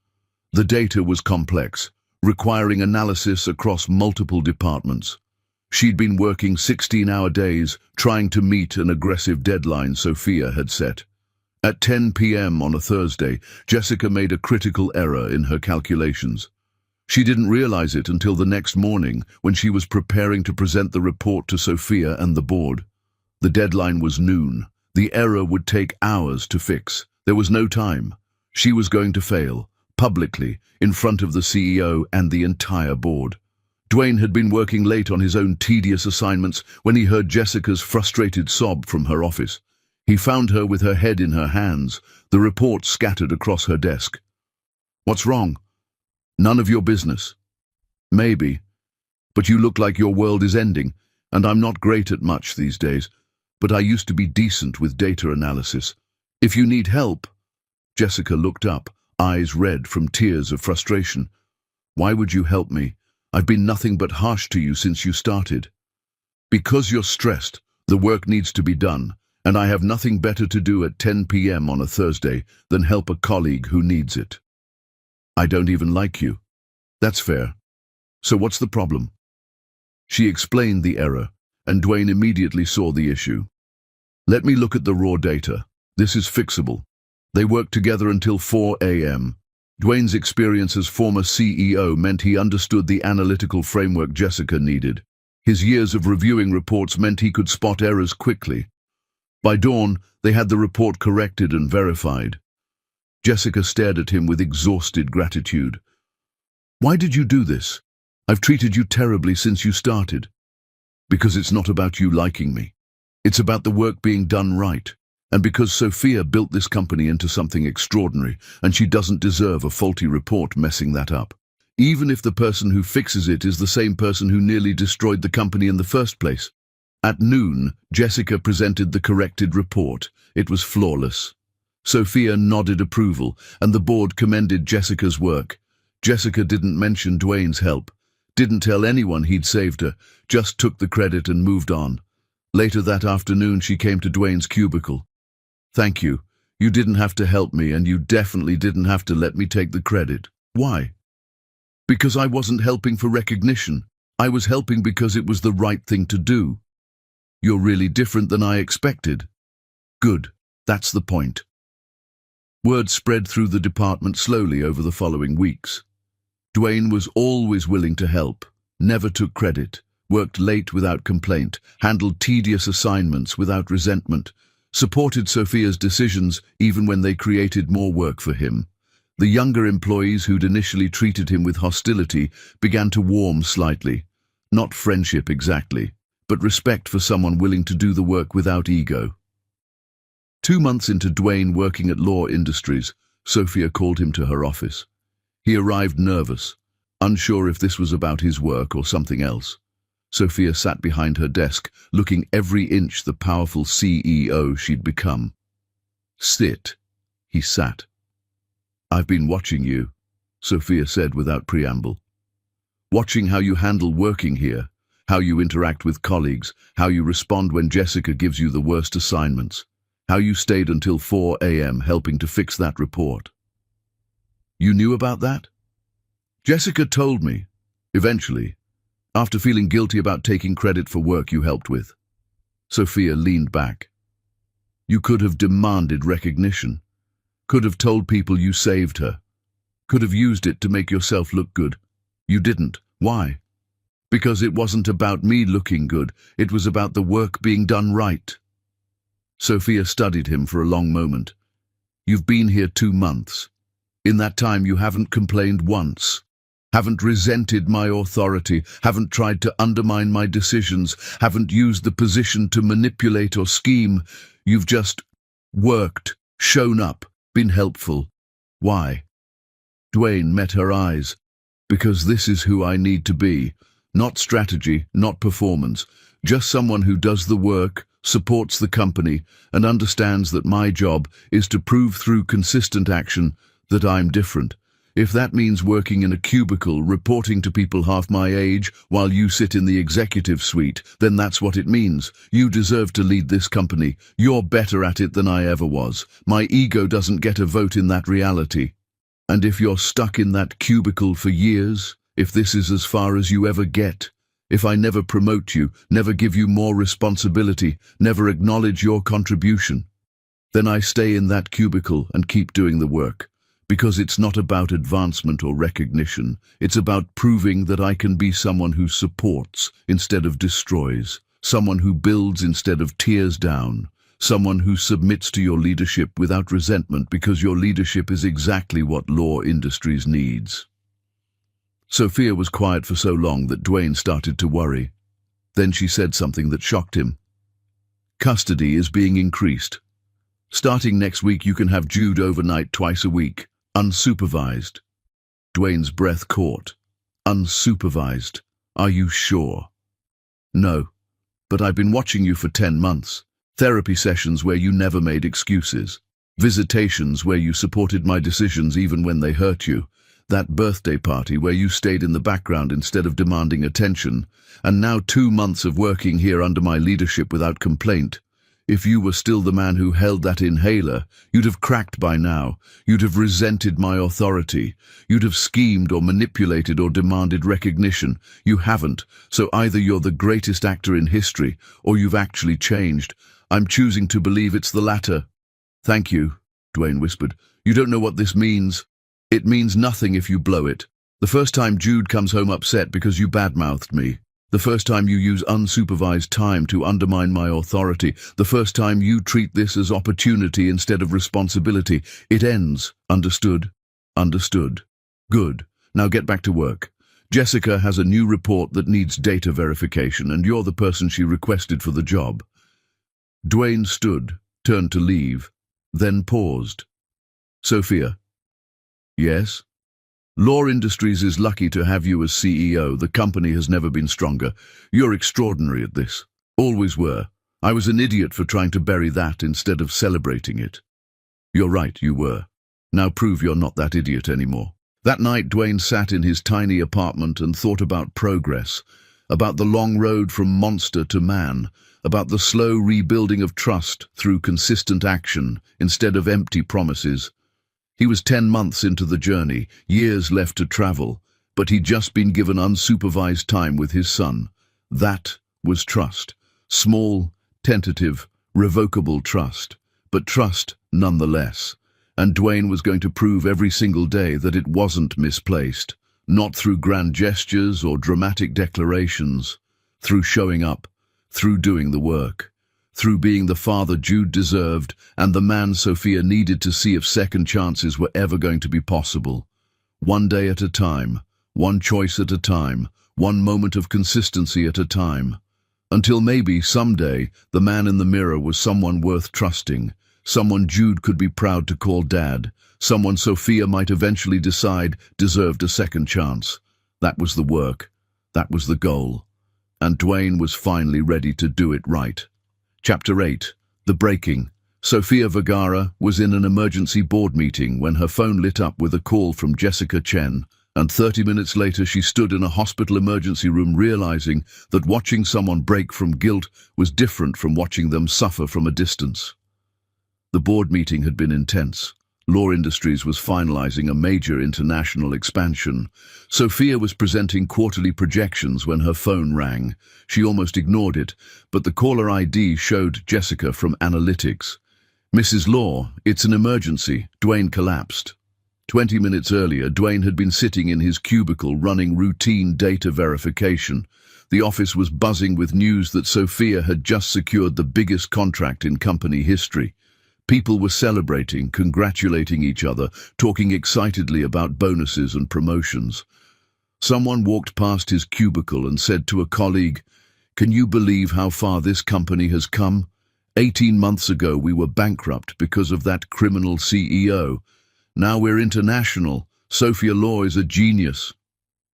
The data was complex, requiring analysis across multiple departments. She'd been working 16-hour days, trying to meet an aggressive deadline Sophia had set. At 10 p.m. on a Thursday, Jessica made a critical error in her calculations. She didn't realize it until the next morning when she was preparing to present the report to Sophia and the board. The deadline was noon. The error would take hours to fix. There was no time. She was going to fail, publicly, in front of the CEO and the entire board. Dwayne had been working late on his own tedious assignments when he heard Jessica's frustrated sob from her office. He found her with her head in her hands, the report scattered across her desk. "What's wrong?" "None of your business." "Maybe. But you look like your world is ending, and I'm not great at much these days. But I used to be decent with data analysis. If you need help—" Jessica looked up, eyes red from tears of frustration. "Why would you help me? I've been nothing but harsh to you since you started." "Because you're stressed. The work needs to be done, and I have nothing better to do at 10 p.m. on a Thursday than help a colleague who needs it." "I don't even like you." "That's fair. So what's the problem?" She explained the error, and Dwayne immediately saw the issue. "Let me look at the raw data. This is fixable." They worked together until 4 a.m. Dwayne's experience as former CEO meant he understood the analytical framework Jessica needed. His years of reviewing reports meant he could spot errors quickly. By dawn, they had the report corrected and verified. Jessica stared at him with exhausted gratitude. "Why did you do this? I've treated you terribly since you started." "Because it's not about you liking me. It's about the work being done right. And because Sophia built this company into something extraordinary, and she doesn't deserve a faulty report messing that up. Even if the person who fixes it is the same person who nearly destroyed the company in the first place." At noon, Jessica presented the corrected report. It was flawless. Sophia nodded approval, and the board commended Jessica's work. Jessica didn't mention Dwayne's help, didn't tell anyone he'd saved her, just took the credit and moved on. Later that afternoon, she came to Dwayne's cubicle. "Thank you. You didn't have to help me, and you definitely didn't have to let me take the credit." "Why?" "Because I wasn't helping for recognition. I was helping because it was the right thing to do." "You're really different than I expected." "Good. That's the point. Word spread through the department slowly over the following weeks. Dwayne was always willing to help, never took credit, worked late without complaint, handled tedious assignments without resentment, supported Sophia's decisions even when they created more work for him. The younger employees who'd initially treated him with hostility began to warm slightly. Not friendship exactly, but respect for someone willing to do the work without ego. 2 months into Dwayne working at Law Industries, Sophia called him to her office. He arrived nervous, unsure if this was about his work or something else. Sophia sat behind her desk, looking every inch the powerful CEO she'd become. "Sit," he sat. "I've been watching you," Sophia said without preamble. "Watching how you handle working here, how you interact with colleagues, how you respond when Jessica gives you the worst assignments, how you stayed until 4 a.m. helping to fix that report." "You knew about that?" "Jessica told me, eventually, after feeling guilty about taking credit for work you helped with." Sophia leaned back. "You could have demanded recognition, could have told people you saved her, could have used it to make yourself look good. You didn't. Why?" "Because it wasn't about me looking good, it was about the work being done right." Sophia studied him for a long moment. "You've been here 2 months. In that time you haven't complained once, haven't resented my authority, haven't tried to undermine my decisions, haven't used the position to manipulate or scheme. You've just worked, shown up, been helpful. Why?" Dwayne met her eyes. "Because this is who I need to be. Not strategy, not performance. Just someone who does the work, supports the company, and understands that my job is to prove through consistent action that I'm different. If that means working in a cubicle, reporting to people half my age while you sit in the executive suite, then that's what it means. You deserve to lead this company. You're better at it than I ever was. My ego doesn't get a vote in that reality. And if you're stuck in that cubicle for years, if this is as far as you ever get, if I never promote you, never give you more responsibility, never acknowledge your contribution, then I stay in that cubicle and keep doing the work. Because it's not about advancement or recognition. It's about proving that I can be someone who supports instead of destroys, someone who builds instead of tears down, someone who submits to your leadership without resentment because your leadership is exactly what Law Industries needs." Sophia was quiet for so long that Dwayne started to worry. Then she said something that shocked him. "Custody is being increased. Starting next week you can have Jude overnight twice a week. Unsupervised." Dwayne's breath caught. "Unsupervised? Are you sure?" "No, but I've been watching you for 10 months. Therapy sessions where you never made excuses. Visitations where you supported my decisions even when they hurt you. That birthday party where you stayed in the background instead of demanding attention. And now 2 months of working here under my leadership without complaint. If you were still the man who held that inhaler, you'd have cracked by now. You'd have resented my authority. You'd have schemed or manipulated or demanded recognition. You haven't, so either you're the greatest actor in history, or you've actually changed. I'm choosing to believe it's the latter." "Thank you," Dwayne whispered. "You don't know what this means. It means nothing if you blow it. The first time Jude comes home upset because you badmouthed me. The first time you use unsupervised time to undermine my authority, the first time you treat this as opportunity instead of responsibility, it ends. Understood? Understood. Good. Now get back to work. Jessica has a new report that needs data verification, and you're the person she requested for the job." Dwayne stood, turned to leave, then paused. "Sophia." "Yes?" "Law Industries is lucky to have you as CEO. The company has never been stronger. You're extraordinary at this. Always were. I was an idiot for trying to bury that instead of celebrating it." "You're right, you were. Now prove you're not that idiot anymore." That night, Dwayne sat in his tiny apartment and thought about progress, about the long road from monster to man, about the slow rebuilding of trust through consistent action instead of empty promises. He was 10 months into the journey, years left to travel, but he'd just been given unsupervised time with his son. That was trust. Small, tentative, revocable trust, but trust nonetheless. And Dwayne was going to prove every single day that it wasn't misplaced, not through grand gestures or dramatic declarations, through showing up, through doing the work, through being the father Jude deserved and the man Sophia needed to see if second chances were ever going to be possible. One day at a time, one choice at a time, one moment of consistency at a time. Until maybe, someday, the man in the mirror was someone worth trusting, someone Jude could be proud to call dad, someone Sophia might eventually decide deserved a second chance. That was the work. That was the goal. And Dwayne was finally ready to do it right. Chapter 8. The Breaking. Sofia Vergara was in an emergency board meeting when her phone lit up with a call from Jessica Chen, and 30 minutes later she stood in a hospital emergency room realizing that watching someone break from guilt was different from watching them suffer from a distance. The board meeting had been intense. Law Industries was finalizing a major international expansion. Sophia was presenting quarterly projections when her phone rang. She almost ignored it, but the caller ID showed Jessica from Analytics. "Mrs. Law, it's an emergency. Dwayne collapsed." 20 minutes earlier, Dwayne had been sitting in his cubicle running routine data verification. The office was buzzing with news that Sophia had just secured the biggest contract in company history. People were celebrating, congratulating each other, talking excitedly about bonuses and promotions. Someone walked past his cubicle and said to a colleague, "Can you believe how far this company has come? 18 months ago we were bankrupt because of that criminal CEO. Now we're international. Sophia Law is a genius."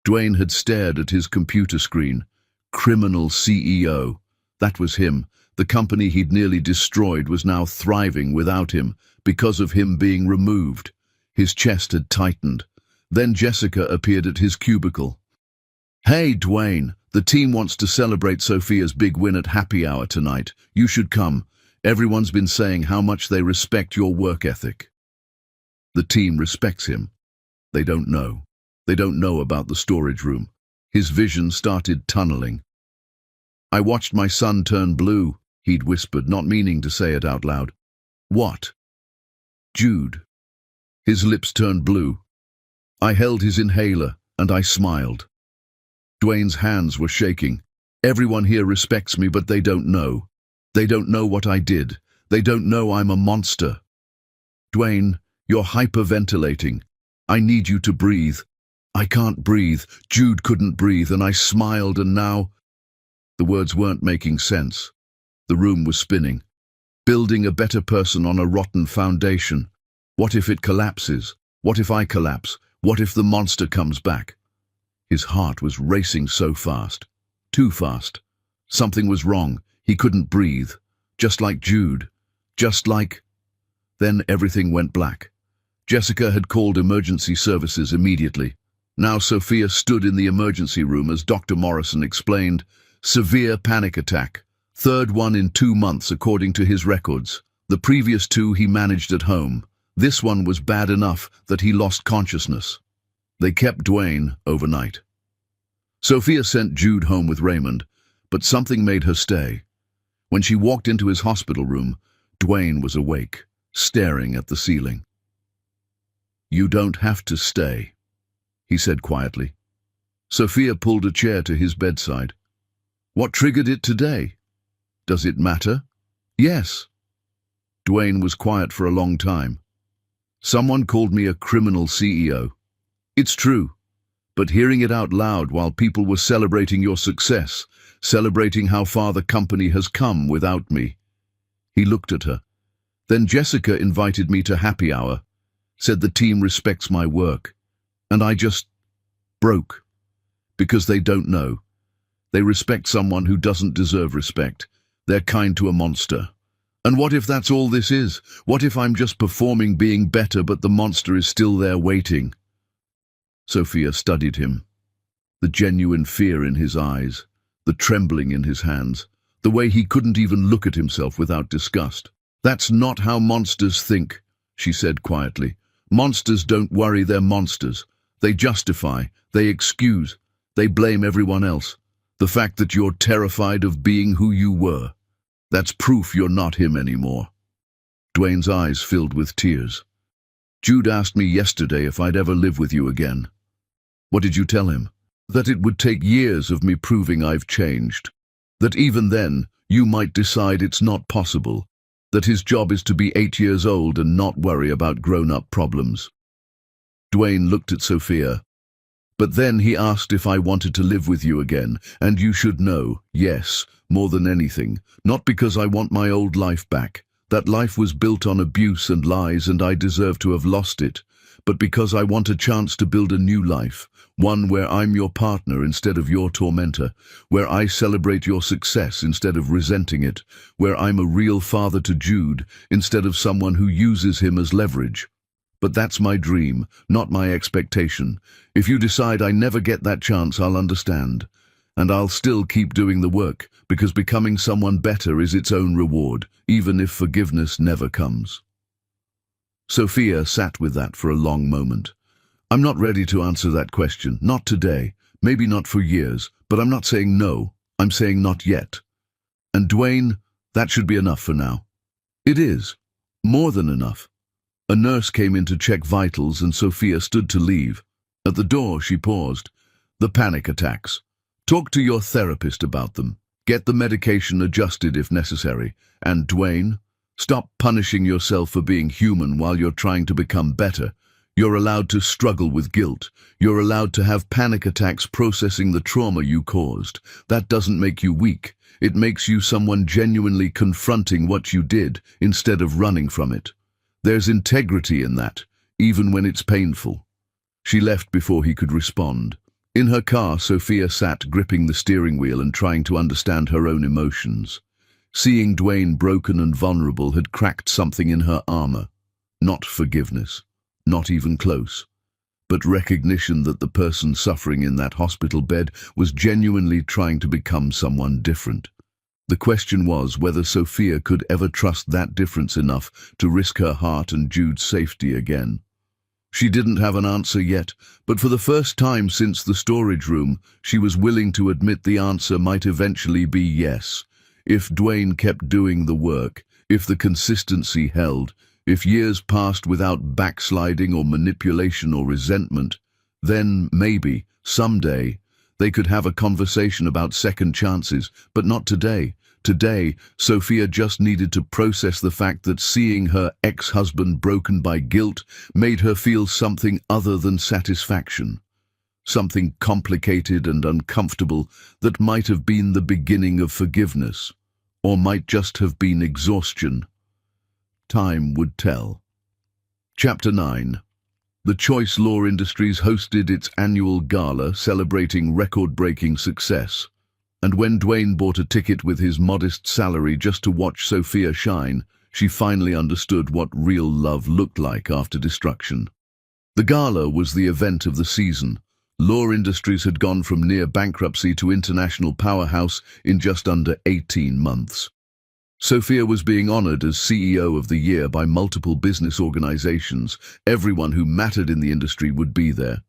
Dwayne had stared at his computer screen. Criminal CEO. That was him. The company he'd nearly destroyed was now thriving without him, because of him being removed. His chest had tightened. Then Jessica appeared at his cubicle. "Hey, Dwayne, the team wants to celebrate Sophia's big win at happy hour tonight. You should come. Everyone's been saying how much they respect your work ethic." The team respects him. They don't know. They don't know about the storage room. His vision started tunneling. "I watched my son turn blue," he'd whispered, not meaning to say it out loud. "What?" "Jude." His lips turned blue. I held his inhaler, and I smiled. Dwayne's hands were shaking. "Everyone here respects me, but they don't know. They don't know what I did. They don't know I'm a monster." "Dwayne, you're hyperventilating. I need you to breathe." "I can't breathe." Jude couldn't breathe, and I smiled, and now... The words weren't making sense. The room was spinning. Building a better person on a rotten foundation. What if it collapses? What if I collapse? What if the monster comes back? His heart was racing so fast. Too fast. Something was wrong. He couldn't breathe. Just like Jude. Just like... Then everything went black. Jessica had called emergency services immediately. Now Sophia stood in the emergency room as Dr. Morrison explained, "Severe panic attack. Third one in 2 months according to his records. The previous 2 he managed at home. This one was bad enough that he lost consciousness." They kept Dwayne overnight. Sophia sent Jude home with Raymond, but something made her stay. When she walked into his hospital room, Dwayne was awake, staring at the ceiling. "You don't have to stay," he said quietly. Sophia pulled a chair to his bedside. "What triggered it today? Does it matter?" "Yes." Dwayne was quiet for a long time. "Someone called me a criminal CEO. It's true, but hearing it out loud while people were celebrating your success, celebrating how far the company has come without me." He looked at her. "Then Jessica invited me to happy hour, said the team respects my work, and I just broke. Because they don't know. They respect someone who doesn't deserve respect. They're kind to a monster. And what if that's all this is? What if I'm just performing being better, but the monster is still there waiting?" Sophia studied him. The genuine fear in his eyes, the trembling in his hands, the way he couldn't even look at himself without disgust. "That's not how monsters think," she said quietly. "Monsters don't worry, they're monsters. They justify, they excuse, they blame everyone else. The fact that you're terrified of being who you were, that's proof you're not him anymore." Dwayne's eyes filled with tears. Jude asked me yesterday if I'd ever live with you again. What did you tell him? That it would take years of me proving I've changed. That even then, you might decide it's not possible. That his job is to be 8 years old and not worry about grown-up problems. Dwayne looked at Sophia. But then he asked if I wanted to live with you again, and you should know, yes, more than anything, not because I want my old life back. That life was built on abuse and lies and I deserve to have lost it, but because I want a chance to build a new life, one where I'm your partner instead of your tormentor, where I celebrate your success instead of resenting it, where I'm a real father to Jude instead of someone who uses him as leverage. But that's my dream, not my expectation. If you decide I never get that chance, I'll understand. And I'll still keep doing the work, because becoming someone better is its own reward, even if forgiveness never comes. Sophia sat with that for a long moment. I'm not ready to answer that question, not today, maybe not for years, but I'm not saying no, I'm saying not yet. And Dwayne, that should be enough for now. It is. More than enough. A nurse came in to check vitals and Sophia stood to leave. At the door, she paused. The panic attacks. Talk to your therapist about them. Get the medication adjusted if necessary. And Dwayne, stop punishing yourself for being human while you're trying to become better. You're allowed to struggle with guilt. You're allowed to have panic attacks processing the trauma you caused. That doesn't make you weak. It makes you someone genuinely confronting what you did instead of running from it. There's integrity in that, even when it's painful. She left before he could respond. In her car, Sophia sat gripping the steering wheel and trying to understand her own emotions. Seeing Dwayne broken and vulnerable had cracked something in her armor. Not forgiveness, not even close, but recognition that the person suffering in that hospital bed was genuinely trying to become someone different. The question was whether Sophia could ever trust that difference enough to risk her heart and Jude's safety again. She didn't have an answer yet, but for the first time since the storage room, she was willing to admit the answer might eventually be yes. If Dwayne kept doing the work, if the consistency held, if years passed without backsliding or manipulation or resentment, then maybe, someday, they could have a conversation about second chances, but not today. Today, Sophia just needed to process the fact that seeing her ex-husband broken by guilt made her feel something other than satisfaction. Something complicated and uncomfortable that might have been the beginning of forgiveness, or might just have been exhaustion. Time would tell. Chapter 9. The Choice Law Industries hosted its annual gala celebrating record-breaking success. And when Dwayne bought a ticket with his modest salary just to watch Sophia shine, she finally understood what real love looked like after destruction. The gala was the event of the season. Law Industries had gone from near bankruptcy to international powerhouse in just under 18 months. Sophia was being honored as CEO of the Year by multiple business organizations. Everyone who mattered in the industry would be there.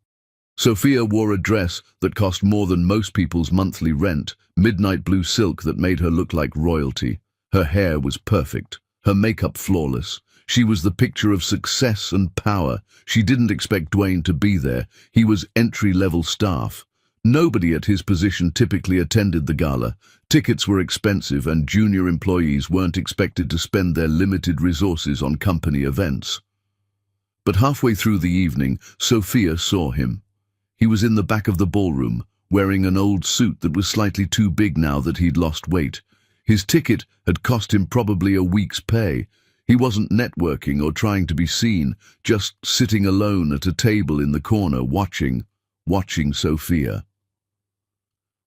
Sophia wore a dress that cost more than most people's monthly rent, midnight blue silk that made her look like royalty. Her hair was perfect, her makeup flawless. She was the picture of success and power. She didn't expect Dwayne to be there. He was entry-level staff. Nobody at his position typically attended the gala. Tickets were expensive and junior employees weren't expected to spend their limited resources on company events. But halfway through the evening, Sophia saw him. He was in the back of the ballroom, wearing an old suit that was slightly too big now that he'd lost weight. His ticket had cost him probably a week's pay. He wasn't networking or trying to be seen, just sitting alone at a table in the corner watching Sophia.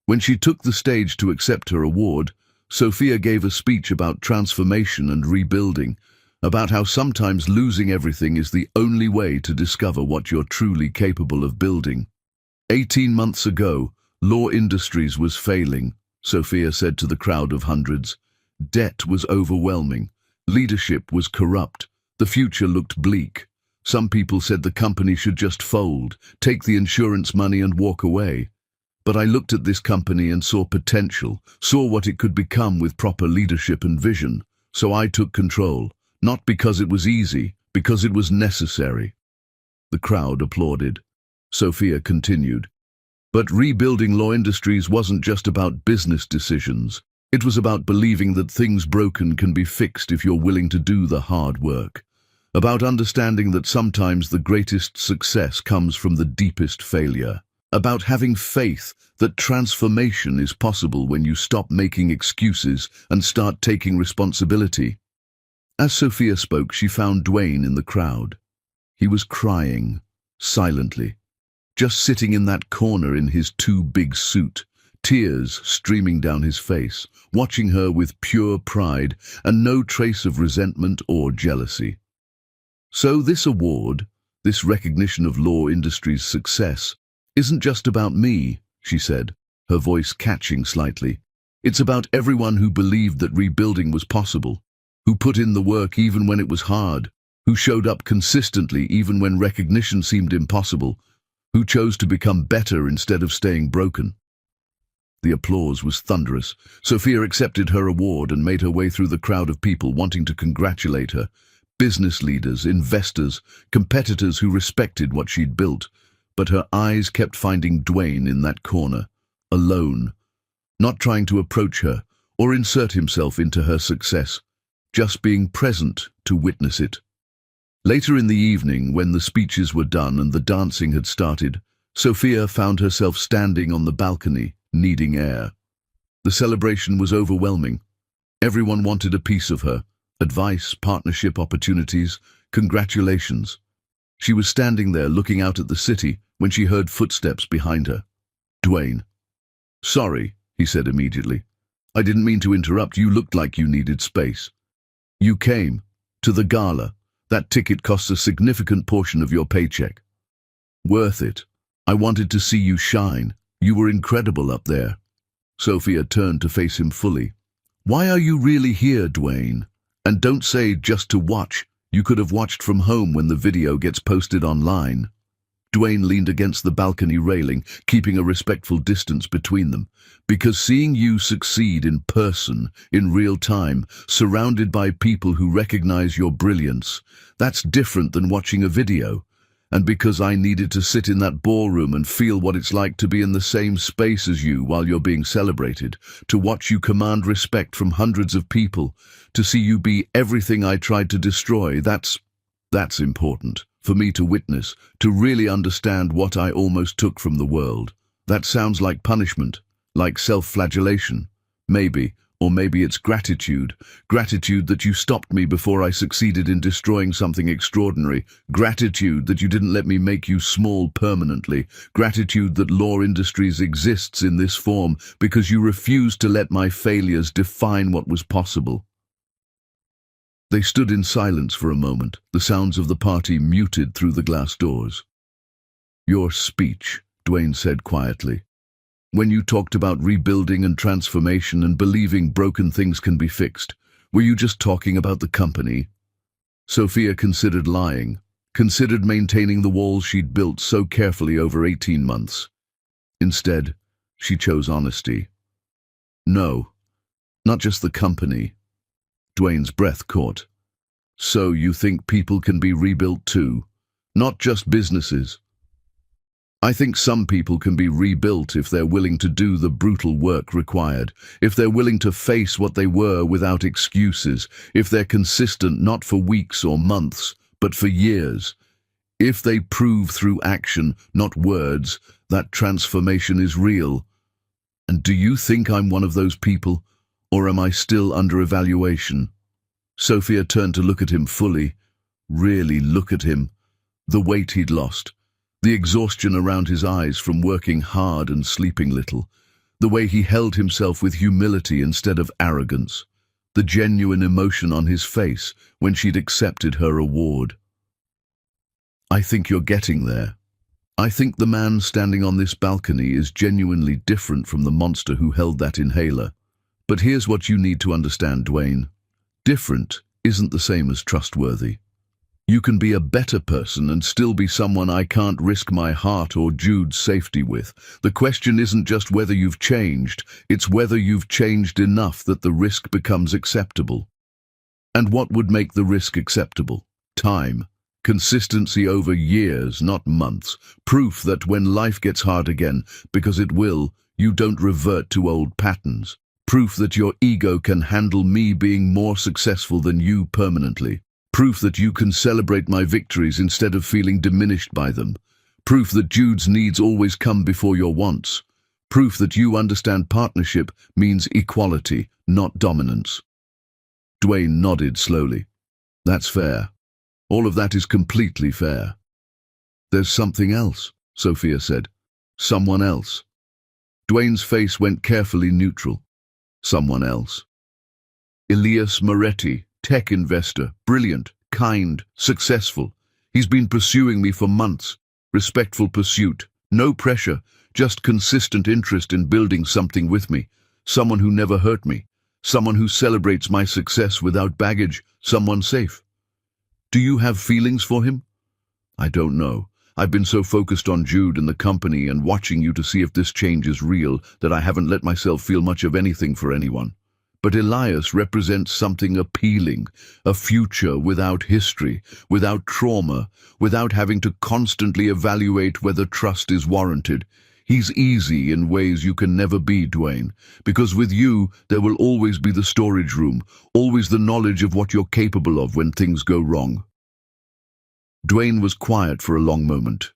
When she took the stage to accept her award, Sophia gave a speech about transformation and rebuilding, about how sometimes losing everything is the only way to discover what you're truly capable of building. 18 months ago, Law Industries was failing, Sophia said to the crowd of hundreds. Debt was overwhelming. Leadership was corrupt. The future looked bleak. Some people said the company should just fold, take the insurance money and walk away. But I looked at this company and saw potential, saw what it could become with proper leadership and vision. So I took control, not because it was easy, because it was necessary. The crowd applauded. Sophia continued. But rebuilding Law Industries wasn't just about business decisions. It was about believing that things broken can be fixed if you're willing to do the hard work. About understanding that sometimes the greatest success comes from the deepest failure. About having faith that transformation is possible when you stop making excuses and start taking responsibility. As Sophia spoke, she found Dwayne in the crowd. He was crying, silently, just sitting in that corner in his too big suit, tears streaming down his face, watching her with pure pride and no trace of resentment or jealousy. So this award, this recognition of Law Industries' success, isn't just about me, she said, her voice catching slightly. It's about everyone who believed that rebuilding was possible, who put in the work even when it was hard, who showed up consistently even when recognition seemed impossible, who chose to become better instead of staying broken. The applause was thunderous. Sophia accepted her award and made her way through the crowd of people wanting to congratulate her. Business leaders, investors, competitors who respected what she'd built. But her eyes kept finding Dwayne in that corner, alone, not trying to approach her or insert himself into her success, just being present to witness it. Later in the evening, when the speeches were done and the dancing had started, Sophia found herself standing on the balcony, needing air. The celebration was overwhelming. Everyone wanted a piece of her. Advice, partnership opportunities, congratulations. She was standing there looking out at the city when she heard footsteps behind her. Dwayne. "Sorry," he said immediately. "I didn't mean to interrupt. You looked like you needed space. You came to the gala. That ticket costs a significant portion of your paycheck. Worth it. I wanted to see you shine. You were incredible up there." Sophia turned to face him fully. "Why are you really here, Dwayne? And don't say just to watch. You could have watched from home when the video gets posted online." Dwayne leaned against the balcony railing, keeping a respectful distance between them. "Because seeing you succeed in person, in real time, surrounded by people who recognize your brilliance, that's different than watching a video. And because I needed to sit in that ballroom and feel what it's like to be in the same space as you while you're being celebrated, to watch you command respect from hundreds of people, to see you be everything I tried to destroy, that's important. For me to witness, to really understand what I almost took from the world. That sounds like punishment, like self-flagellation. Maybe, or maybe it's gratitude. Gratitude that you stopped me before I succeeded in destroying something extraordinary. Gratitude that you didn't let me make you small permanently. Gratitude that Law Industries exists in this form because you refused to let my failures define what was possible." They stood in silence for a moment, the sounds of the party muted through the glass doors. "Your speech," Dwayne said quietly. "When you talked about rebuilding and transformation and believing broken things can be fixed, were you just talking about the company?" Sophia considered lying, considered maintaining the walls she'd built so carefully over 18 months. Instead, she chose honesty. "No, not just the company." Dwayne's breath caught. "So you think people can be rebuilt too? Not just businesses?" "I think some people can be rebuilt if they're willing to do the brutal work required, if they're willing to face what they were without excuses, if they're consistent not for weeks or months, but for years. If they prove through action, not words, that transformation is real. And do you think I'm one of those people? Or am I still under evaluation?" Sophia turned to look at him fully, really look at him. The weight he'd lost, the exhaustion around his eyes from working hard and sleeping little, the way he held himself with humility instead of arrogance, the genuine emotion on his face when she'd accepted her award. "I think you're getting there. I think the man standing on this balcony is genuinely different from the monster who held that inhaler. But here's what you need to understand, Dwayne. Different isn't the same as trustworthy. You can be a better person and still be someone I can't risk my heart or Jude's safety with. The question isn't just whether you've changed, it's whether you've changed enough that the risk becomes acceptable." And what would make the risk acceptable? Time. Consistency over years, not months. Proof that when life gets hard again, because it will, you don't revert to old patterns. Proof that your ego can handle me being more successful than you permanently. Proof that you can celebrate my victories instead of feeling diminished by them. Proof that Jude's needs always come before your wants. Proof that you understand partnership means equality, not dominance. Dwayne nodded slowly. That's fair. All of that is completely fair. There's something else, Sophia said. Someone else. Dwayne's face went carefully neutral. Someone else. Elias Moretti, tech investor, brilliant, kind, successful. He's been pursuing me for months. Respectful pursuit, no pressure, just consistent interest in building something with me. Someone who never hurt me. Someone who celebrates my success without baggage. Someone safe. Do you have feelings for him? I don't know. I've been so focused on Jude and the company and watching you to see if this change is real that I haven't let myself feel much of anything for anyone. But Elias represents something appealing, a future without history, without trauma, without having to constantly evaluate whether trust is warranted. He's easy in ways you can never be, Dwayne, because with you there will always be the storage room, always the knowledge of what you're capable of when things go wrong. Dwayne was quiet for a long moment.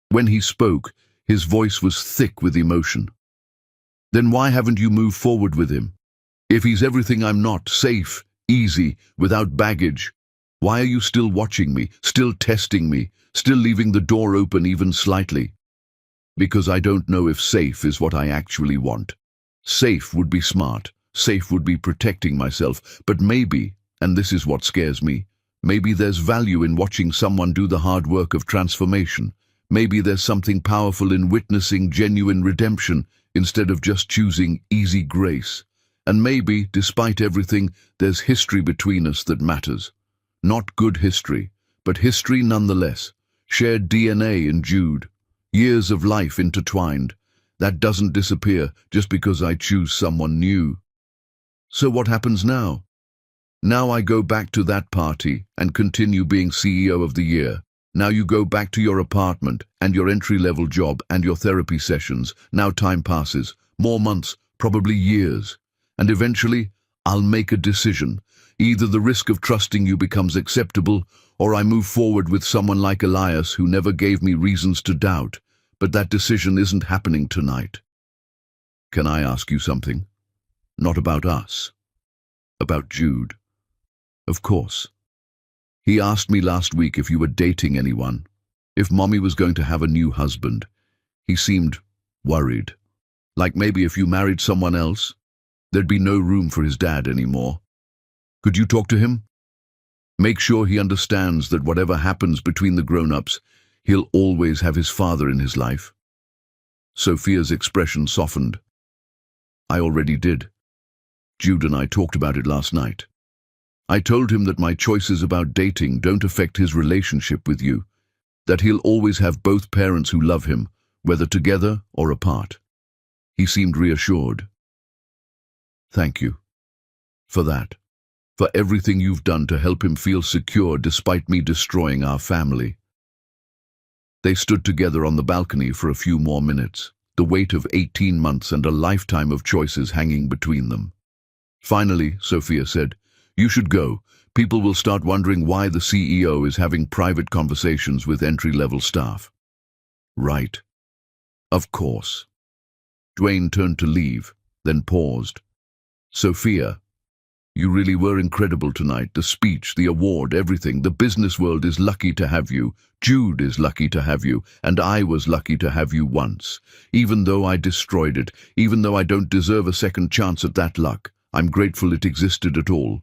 When he spoke, his voice was thick with emotion. Then why haven't you moved forward with him? If he's everything I'm not, safe, easy, without baggage, why are you still watching me, still testing me, still leaving the door open even slightly? Because I don't know if safe is what I actually want. Safe would be smart, safe would be protecting myself, but maybe, and this is what scares me, maybe there's value in watching someone do the hard work of transformation. Maybe there's something powerful in witnessing genuine redemption instead of just choosing easy grace. And maybe, despite everything, there's history between us that matters. Not good history, but history nonetheless. Shared DNA in Jude. Years of life intertwined. That doesn't disappear just because I choose someone new. So what happens now? Now I go back to that party and continue being CEO of the year. Now you go back to your apartment and your entry-level job and your therapy sessions. Now time passes. More months, probably years. And eventually, I'll make a decision. Either the risk of trusting you becomes acceptable, or I move forward with someone like Elias who never gave me reasons to doubt. But that decision isn't happening tonight. Can I ask you something? Not about us. About Jude. Of course. He asked me last week if you were dating anyone, if Mommy was going to have a new husband. He seemed worried. Like maybe if you married someone else, there'd be no room for his dad anymore. Could you talk to him? Make sure he understands that whatever happens between the grown-ups, he'll always have his father in his life. Sophia's expression softened. I already did. Jude and I talked about it last night. I told him that my choices about dating don't affect his relationship with you, that he'll always have both parents who love him, whether together or apart. He seemed reassured. Thank you. For that. For everything you've done to help him feel secure despite me destroying our family. They stood together on the balcony for a few more minutes, the weight of 18 months and a lifetime of choices hanging between them. Finally, Sophia said, you should go. People will start wondering why the CEO is having private conversations with entry-level staff. Right. Of course. Dwayne turned to leave, then paused. Sophia, you really were incredible tonight. The speech, the award, everything. The business world is lucky to have you. Jude is lucky to have you. And I was lucky to have you once. Even though I destroyed it, even though I don't deserve a second chance at that luck, I'm grateful it existed at all.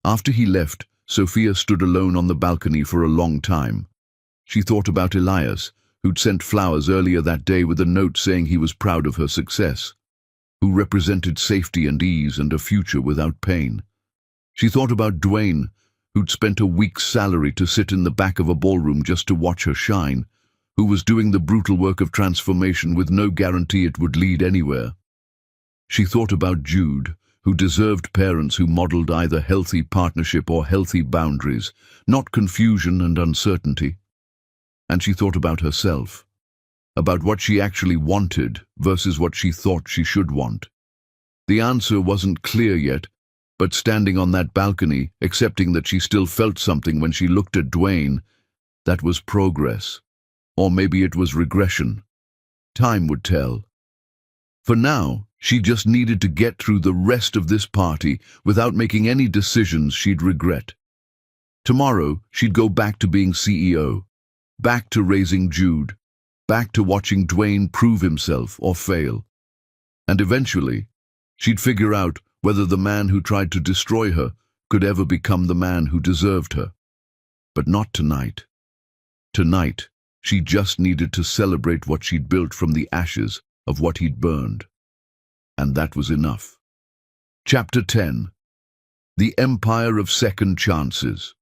After he left, Sophia stood alone on the balcony for a long time. She thought about Elias, who'd sent flowers earlier that day with a note saying he was proud of her success, who represented safety and ease and a future without pain. She thought about Dwayne, who'd spent a week's salary to sit in the back of a ballroom just to watch her shine, who was doing the brutal work of transformation with no guarantee it would lead anywhere. She thought about Jude, who deserved parents who modeled either healthy partnership or healthy boundaries, not confusion and uncertainty. And she thought about herself, about what she actually wanted versus what she thought she should want. The answer wasn't clear yet, but standing on that balcony, accepting that she still felt something when she looked at Dwayne, that was progress. Or maybe it was regression. Time would tell. For now, she just needed to get through the rest of this party without making any decisions she'd regret. Tomorrow, she'd go back to being CEO, back to raising Jude, back to watching Dwayne prove himself or fail. And eventually, she'd figure out whether the man who tried to destroy her could ever become the man who deserved her. But not tonight. Tonight, she just needed to celebrate what she'd built from the ashes of what he'd burned. And that was enough. Chapter 10. The Empire of Second Chances.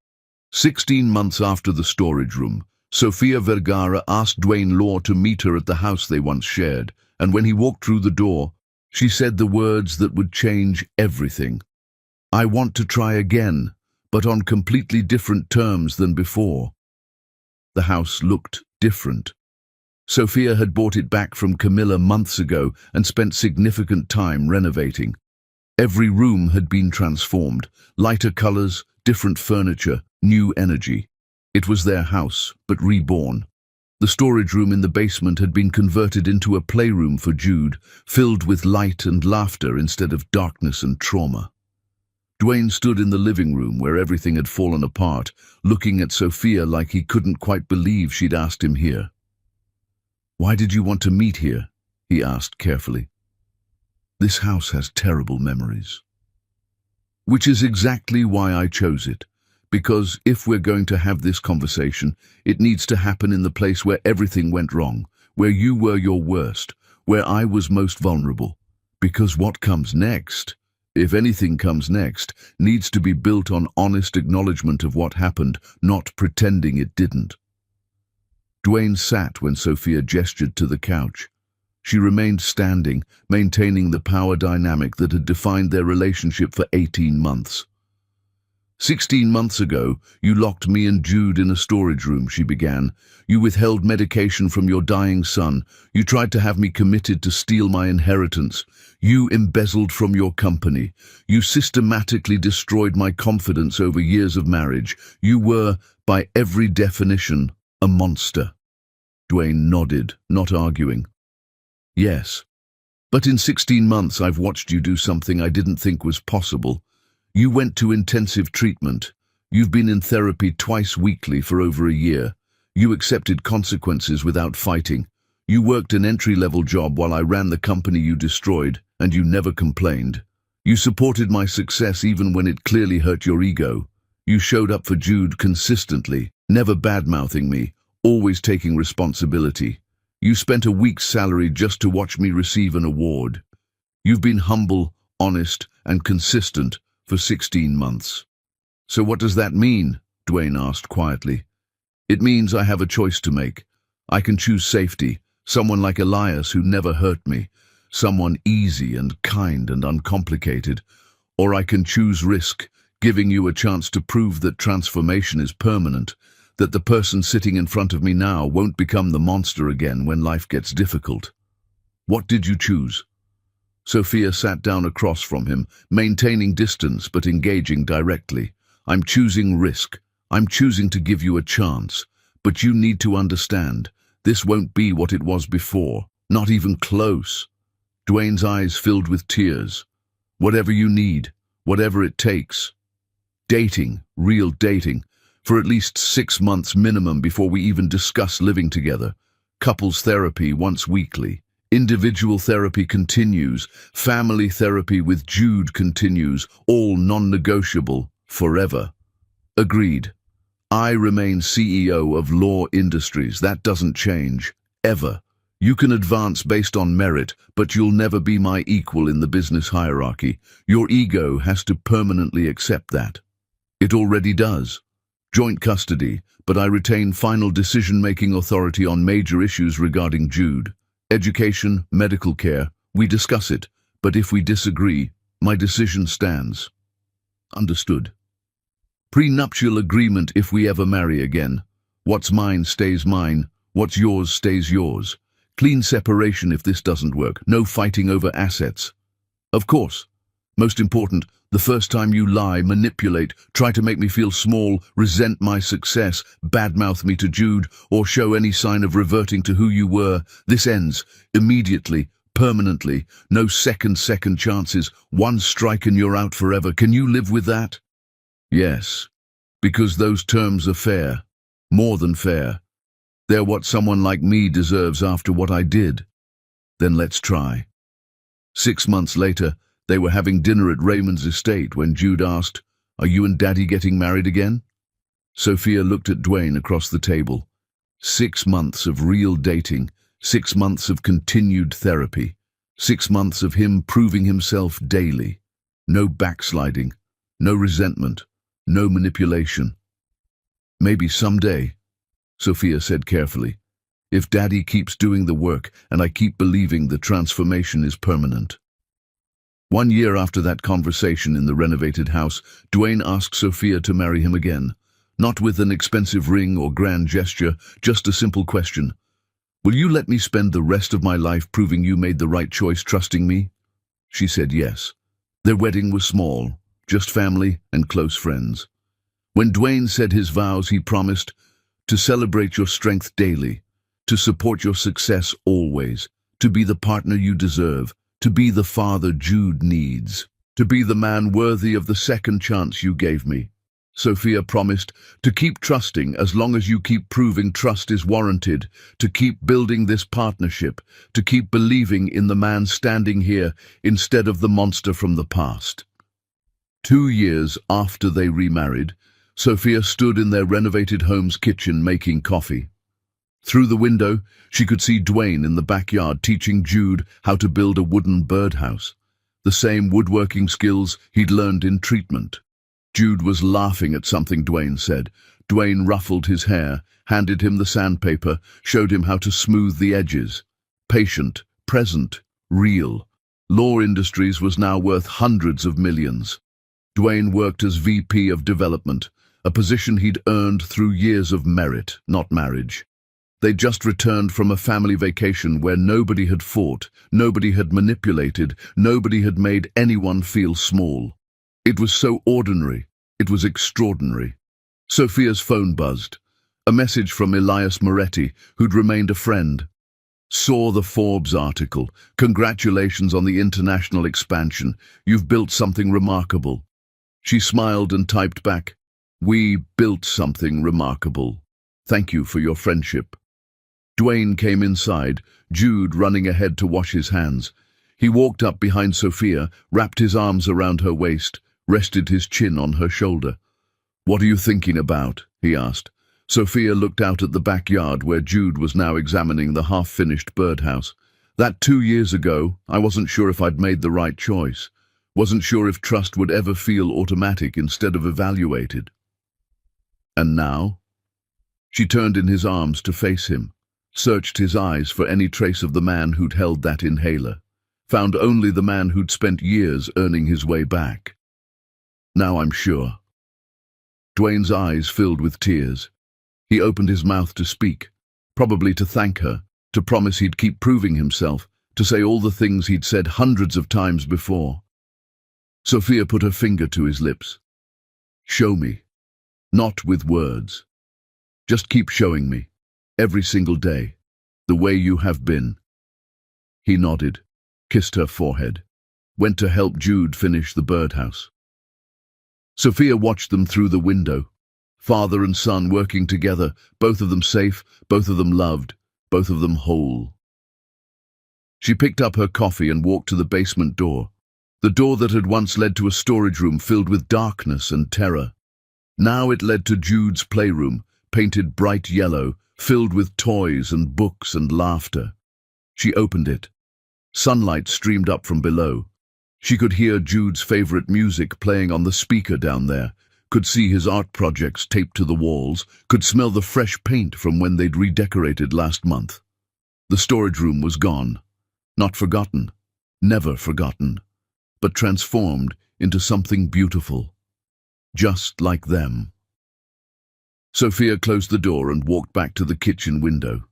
16 months after the storage room, Sofia Vergara asked Dwayne Law to meet her at the house they once shared, and when he walked through the door, she said the words that would change everything. "I want to try again, but on completely different terms than before." The house looked different. Sofia had bought it back from Camilla months ago and spent significant time renovating. Every room had been transformed, lighter colors, different furniture, new energy. It was their house, but reborn. The storage room in the basement had been converted into a playroom for Jude, filled with light and laughter instead of darkness and trauma. Dwayne stood in the living room where everything had fallen apart, looking at Sofia like he couldn't quite believe she'd asked him here. "Why did you want to meet here?" he asked carefully. "This house has terrible memories." "Which is exactly why I chose it. Because if we're going to have this conversation, it needs to happen in the place where everything went wrong, where you were your worst, where I was most vulnerable. Because what comes next, if anything comes next, needs to be built on honest acknowledgement of what happened, not pretending it didn't." Dwayne sat when Sofia gestured to the couch. She remained standing, maintaining the power dynamic that had defined their relationship for 18 months. 16 months ago, you locked me and Jude in a storage room," she began. "You withheld medication from your dying son. You tried to have me committed to steal my inheritance. You embezzled from your company. You systematically destroyed my confidence over years of marriage. You were, by every definition, a monster." Dwayne nodded, not arguing. "Yes, but in 16 months I've watched you do something I didn't think was possible. You went to intensive treatment. You've been in therapy twice weekly for over a year. You accepted consequences without fighting. You worked an entry-level job while I ran the company you destroyed, and you never complained. You supported my success even when it clearly hurt your ego. You showed up for Jude consistently, never bad-mouthing me, always taking responsibility. You spent a week's salary just to watch me receive an award. You've been humble, honest, and consistent for 16 months. "So what does that mean?" Dwayne asked quietly. "It means I have a choice to make. I can choose safety, someone like Elias who never hurt me, someone easy and kind and uncomplicated, or I can choose risk, giving you a chance to prove that transformation is permanent, that the person sitting in front of me now won't become the monster again when life gets difficult. What did you choose?" Sofia sat down across from him, maintaining distance but engaging directly. "I'm choosing risk. I'm choosing to give you a chance. But you need to understand, this won't be what it was before, not even close." Dwayne's eyes filled with tears. "Whatever you need, whatever it takes. Dating, real dating, for at least 6 months minimum before we even discuss living together. Couples therapy once weekly. Individual therapy continues. Family therapy with Jude continues. All non-negotiable, forever." "Agreed. I remain CEO of Law Industries. That doesn't change. Ever. You can advance based on merit, but you'll never be my equal in the business hierarchy. Your ego has to permanently accept that." "It already does. Joint custody, but I retain final decision-making authority on major issues regarding Jude. Education, medical care, we discuss it, but if we disagree, My decision stands. Understood. Prenuptial agreement if we ever marry again. What's mine stays mine. What's yours stays yours. Clean separation if this doesn't work. No fighting over assets. Of course. Most important, the first time you lie, manipulate, try to make me feel small, resent my success, badmouth me to Jude, or show any sign of reverting to who you were, this ends. Immediately. Permanently. No second chances. One strike and you're out forever. Can you live with that? Yes. Because those terms are fair. More than fair. They're what someone like me deserves after what I did. Then let's try. 6 months later, they were having dinner at Raymond's estate when Jude asked, "Are you and Daddy getting married again?" Sophia looked at Dwayne across the table. 6 months of real dating, 6 months of continued therapy, 6 months of him proving himself daily. No backsliding, no resentment, no manipulation. Maybe someday, Sophia said carefully, if Daddy keeps doing the work and I keep believing the transformation is permanent. 1 year after that conversation in the renovated house, Dwayne asked Sophia to marry him again, not with an expensive ring or grand gesture, just a simple question. Will you let me spend the rest of my life proving you made the right choice, trusting me? She said yes. Their wedding was small, just family and close friends. When Dwayne said his vows, he promised to celebrate your strength daily, to support your success always, to be the partner you deserve, to be the father Jude needs, to be the man worthy of the second chance you gave me. Sophia promised to keep trusting as long as you keep proving trust is warranted, to keep building this partnership, to keep believing in the man standing here instead of the monster from the past. 2 years after they remarried, Sophia stood in their renovated home's kitchen making coffee. Through the window, she could see Dwayne in the backyard teaching Jude how to build a wooden birdhouse, the same woodworking skills he'd learned in treatment. Jude was laughing at something Dwayne said. Dwayne ruffled his hair, handed him the sandpaper, showed him how to smooth the edges. Patient, present, real. Law Industries was now worth hundreds of millions. Dwayne worked as VP of Development, a position he'd earned through years of merit, not marriage. They'd just returned from a family vacation where nobody had fought, nobody had manipulated, nobody had made anyone feel small. It was so ordinary, it was extraordinary. Sophia's phone buzzed. A message from Elias Moretti, who'd remained a friend. Saw the Forbes article. Congratulations on the international expansion. You've built something remarkable. She smiled and typed back, "We built something remarkable. Thank you for your friendship." Dwayne came inside, Jude running ahead to wash his hands. He walked up behind Sophia, wrapped his arms around her waist, rested his chin on her shoulder. "What are you thinking about?" he asked. Sophia looked out at the backyard where Jude was now examining the half-finished birdhouse. "That 2 years ago, I wasn't sure if I'd made the right choice. Wasn't sure if trust would ever feel automatic instead of evaluated." "And now?" She turned in his arms to face him, searched his eyes for any trace of the man who'd held that inhaler, found only the man who'd spent years earning his way back. "Now I'm sure." Dwayne's eyes filled with tears. He opened his mouth to speak, probably to thank her, to promise he'd keep proving himself, to say all the things he'd said hundreds of times before. Sophia put her finger to his lips. "Show me. Not with words. Just keep showing me, every single day, the way you have been." He nodded, kissed her forehead, went to help Jude finish the birdhouse. Sophia watched them through the window, father and son working together, both of them safe, both of them loved, both of them whole. She picked up her coffee and walked to the basement door, the door that had once led to a storage room filled with darkness and terror. Now it led to Jude's playroom, painted bright yellow, filled with toys and books and laughter. She opened it. Sunlight streamed up from below. She could hear Jude's favorite music playing on the speaker down there, could see his art projects taped to the walls, could smell the fresh paint from when they'd redecorated last month. The storage room was gone. Not forgotten. Never forgotten. but transformed into something beautiful, just like them. Sophia closed the door and walked back to the kitchen window.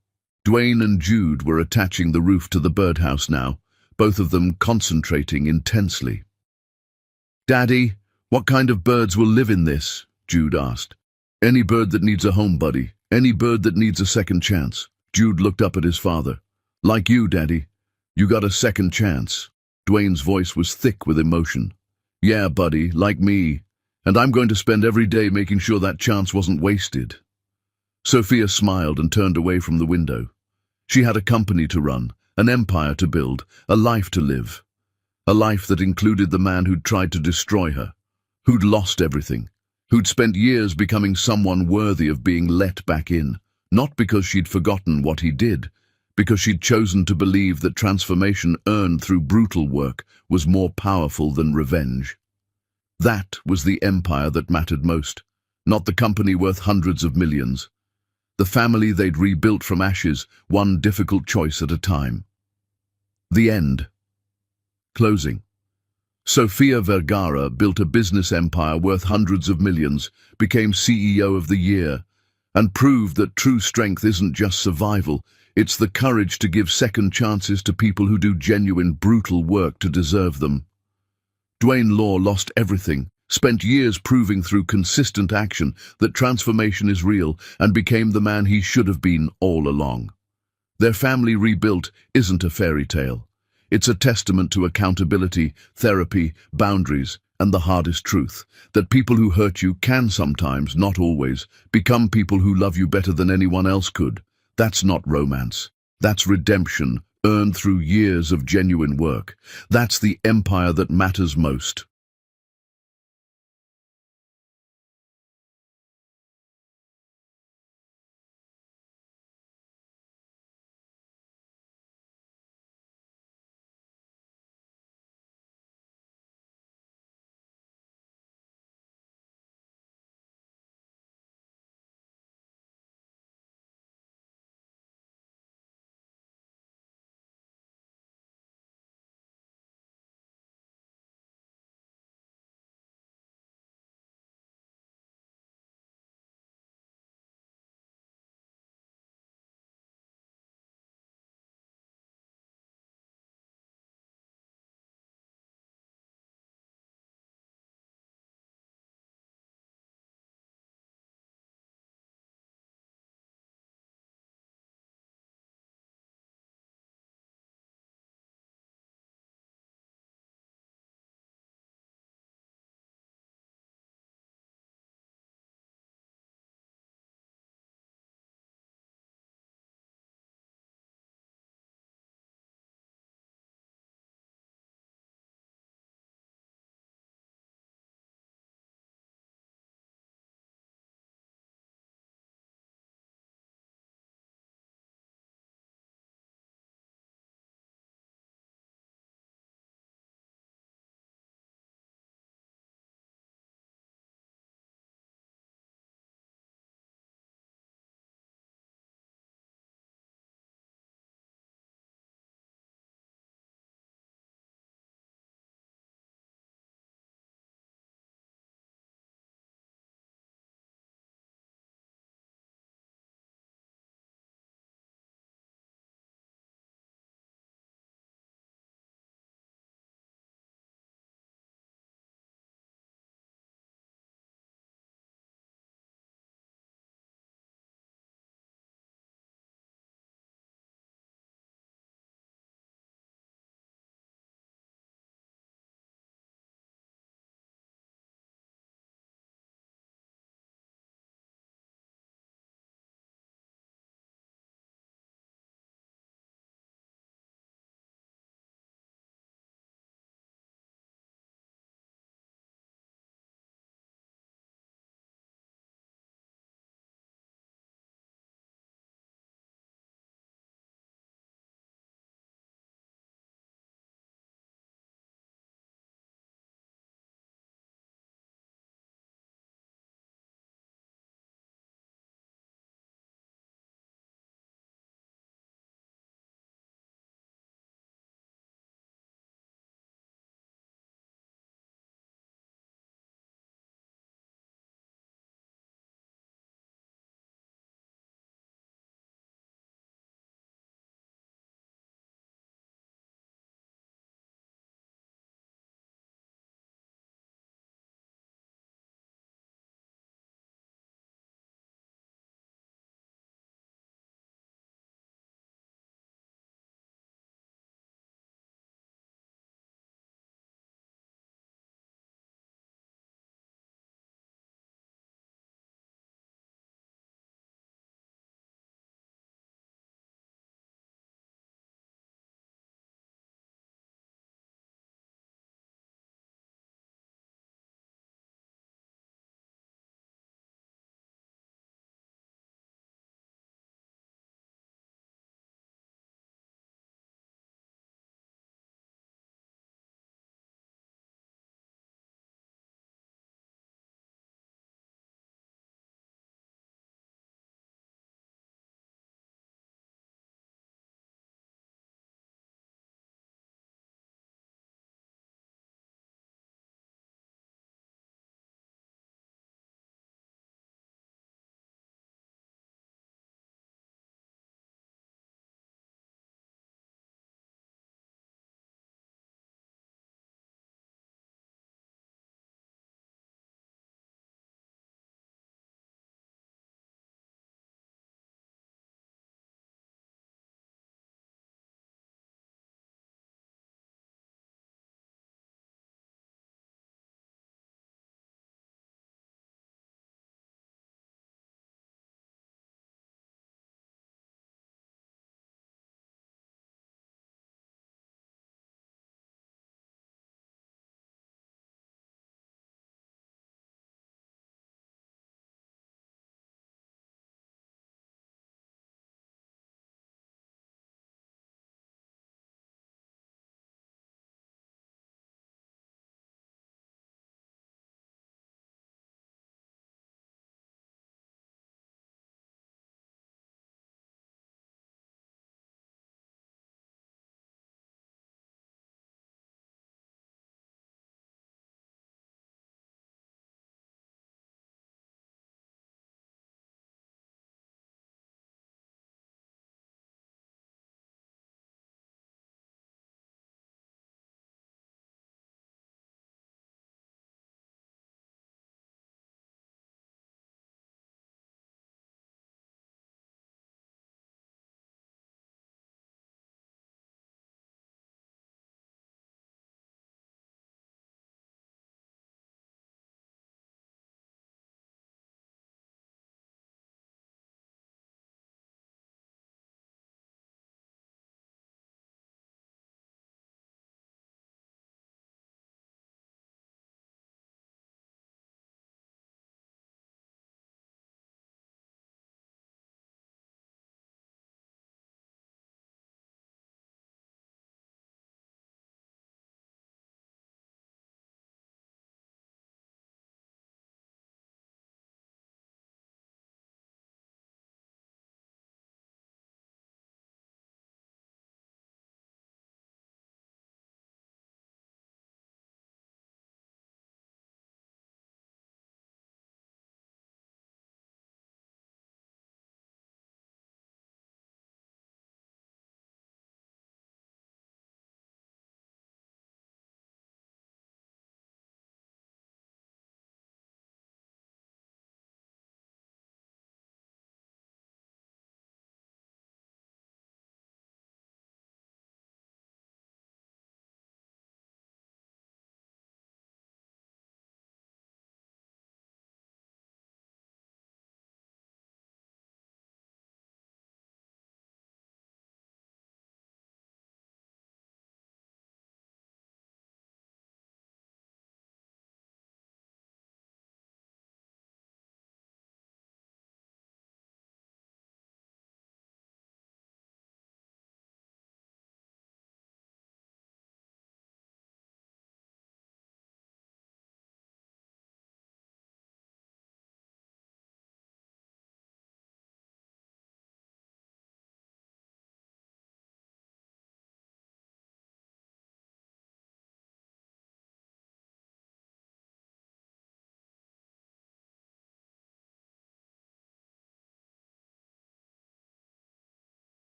Dwayne and Jude were attaching the roof to the birdhouse now, both of them concentrating intensely. "Daddy, what kind of birds will live in this?" Jude asked. "Any bird that needs a home, buddy. Any bird that needs a second chance." Jude looked up at his father. "Like you, Daddy. You got a second chance." Dwayne's voice was thick with emotion. "Yeah, buddy, like me. And I'm going to spend every day making sure that chance wasn't wasted." Sophia smiled and turned away from the window. She had a company to run, an empire to build, a life to live. A life that included the man who'd tried to destroy her, who'd lost everything, who'd spent years becoming someone worthy of being let back in, not because she'd forgotten what he did, because she'd chosen to believe that transformation earned through brutal work was more powerful than revenge. That was the empire that mattered most, not the company worth hundreds of millions. The family they'd rebuilt from ashes, one difficult choice at a time. The end. Closing. Sofia Vergara built a business empire worth hundreds of millions, became CEO of the year, and proved that true strength isn't just survival, it's the courage to give second chances to people who do genuine, brutal work to deserve them. Dwayne Law lost everything, spent years proving through consistent action that transformation is real, and became the man he should have been all along. Their family rebuilt isn't a fairy tale. It's a testament to accountability, therapy, boundaries, and the hardest truth, that people who hurt you can sometimes, not always, become people who love you better than anyone else could. That's not romance. That's redemption, earned through years of genuine work. That's the empire that matters most.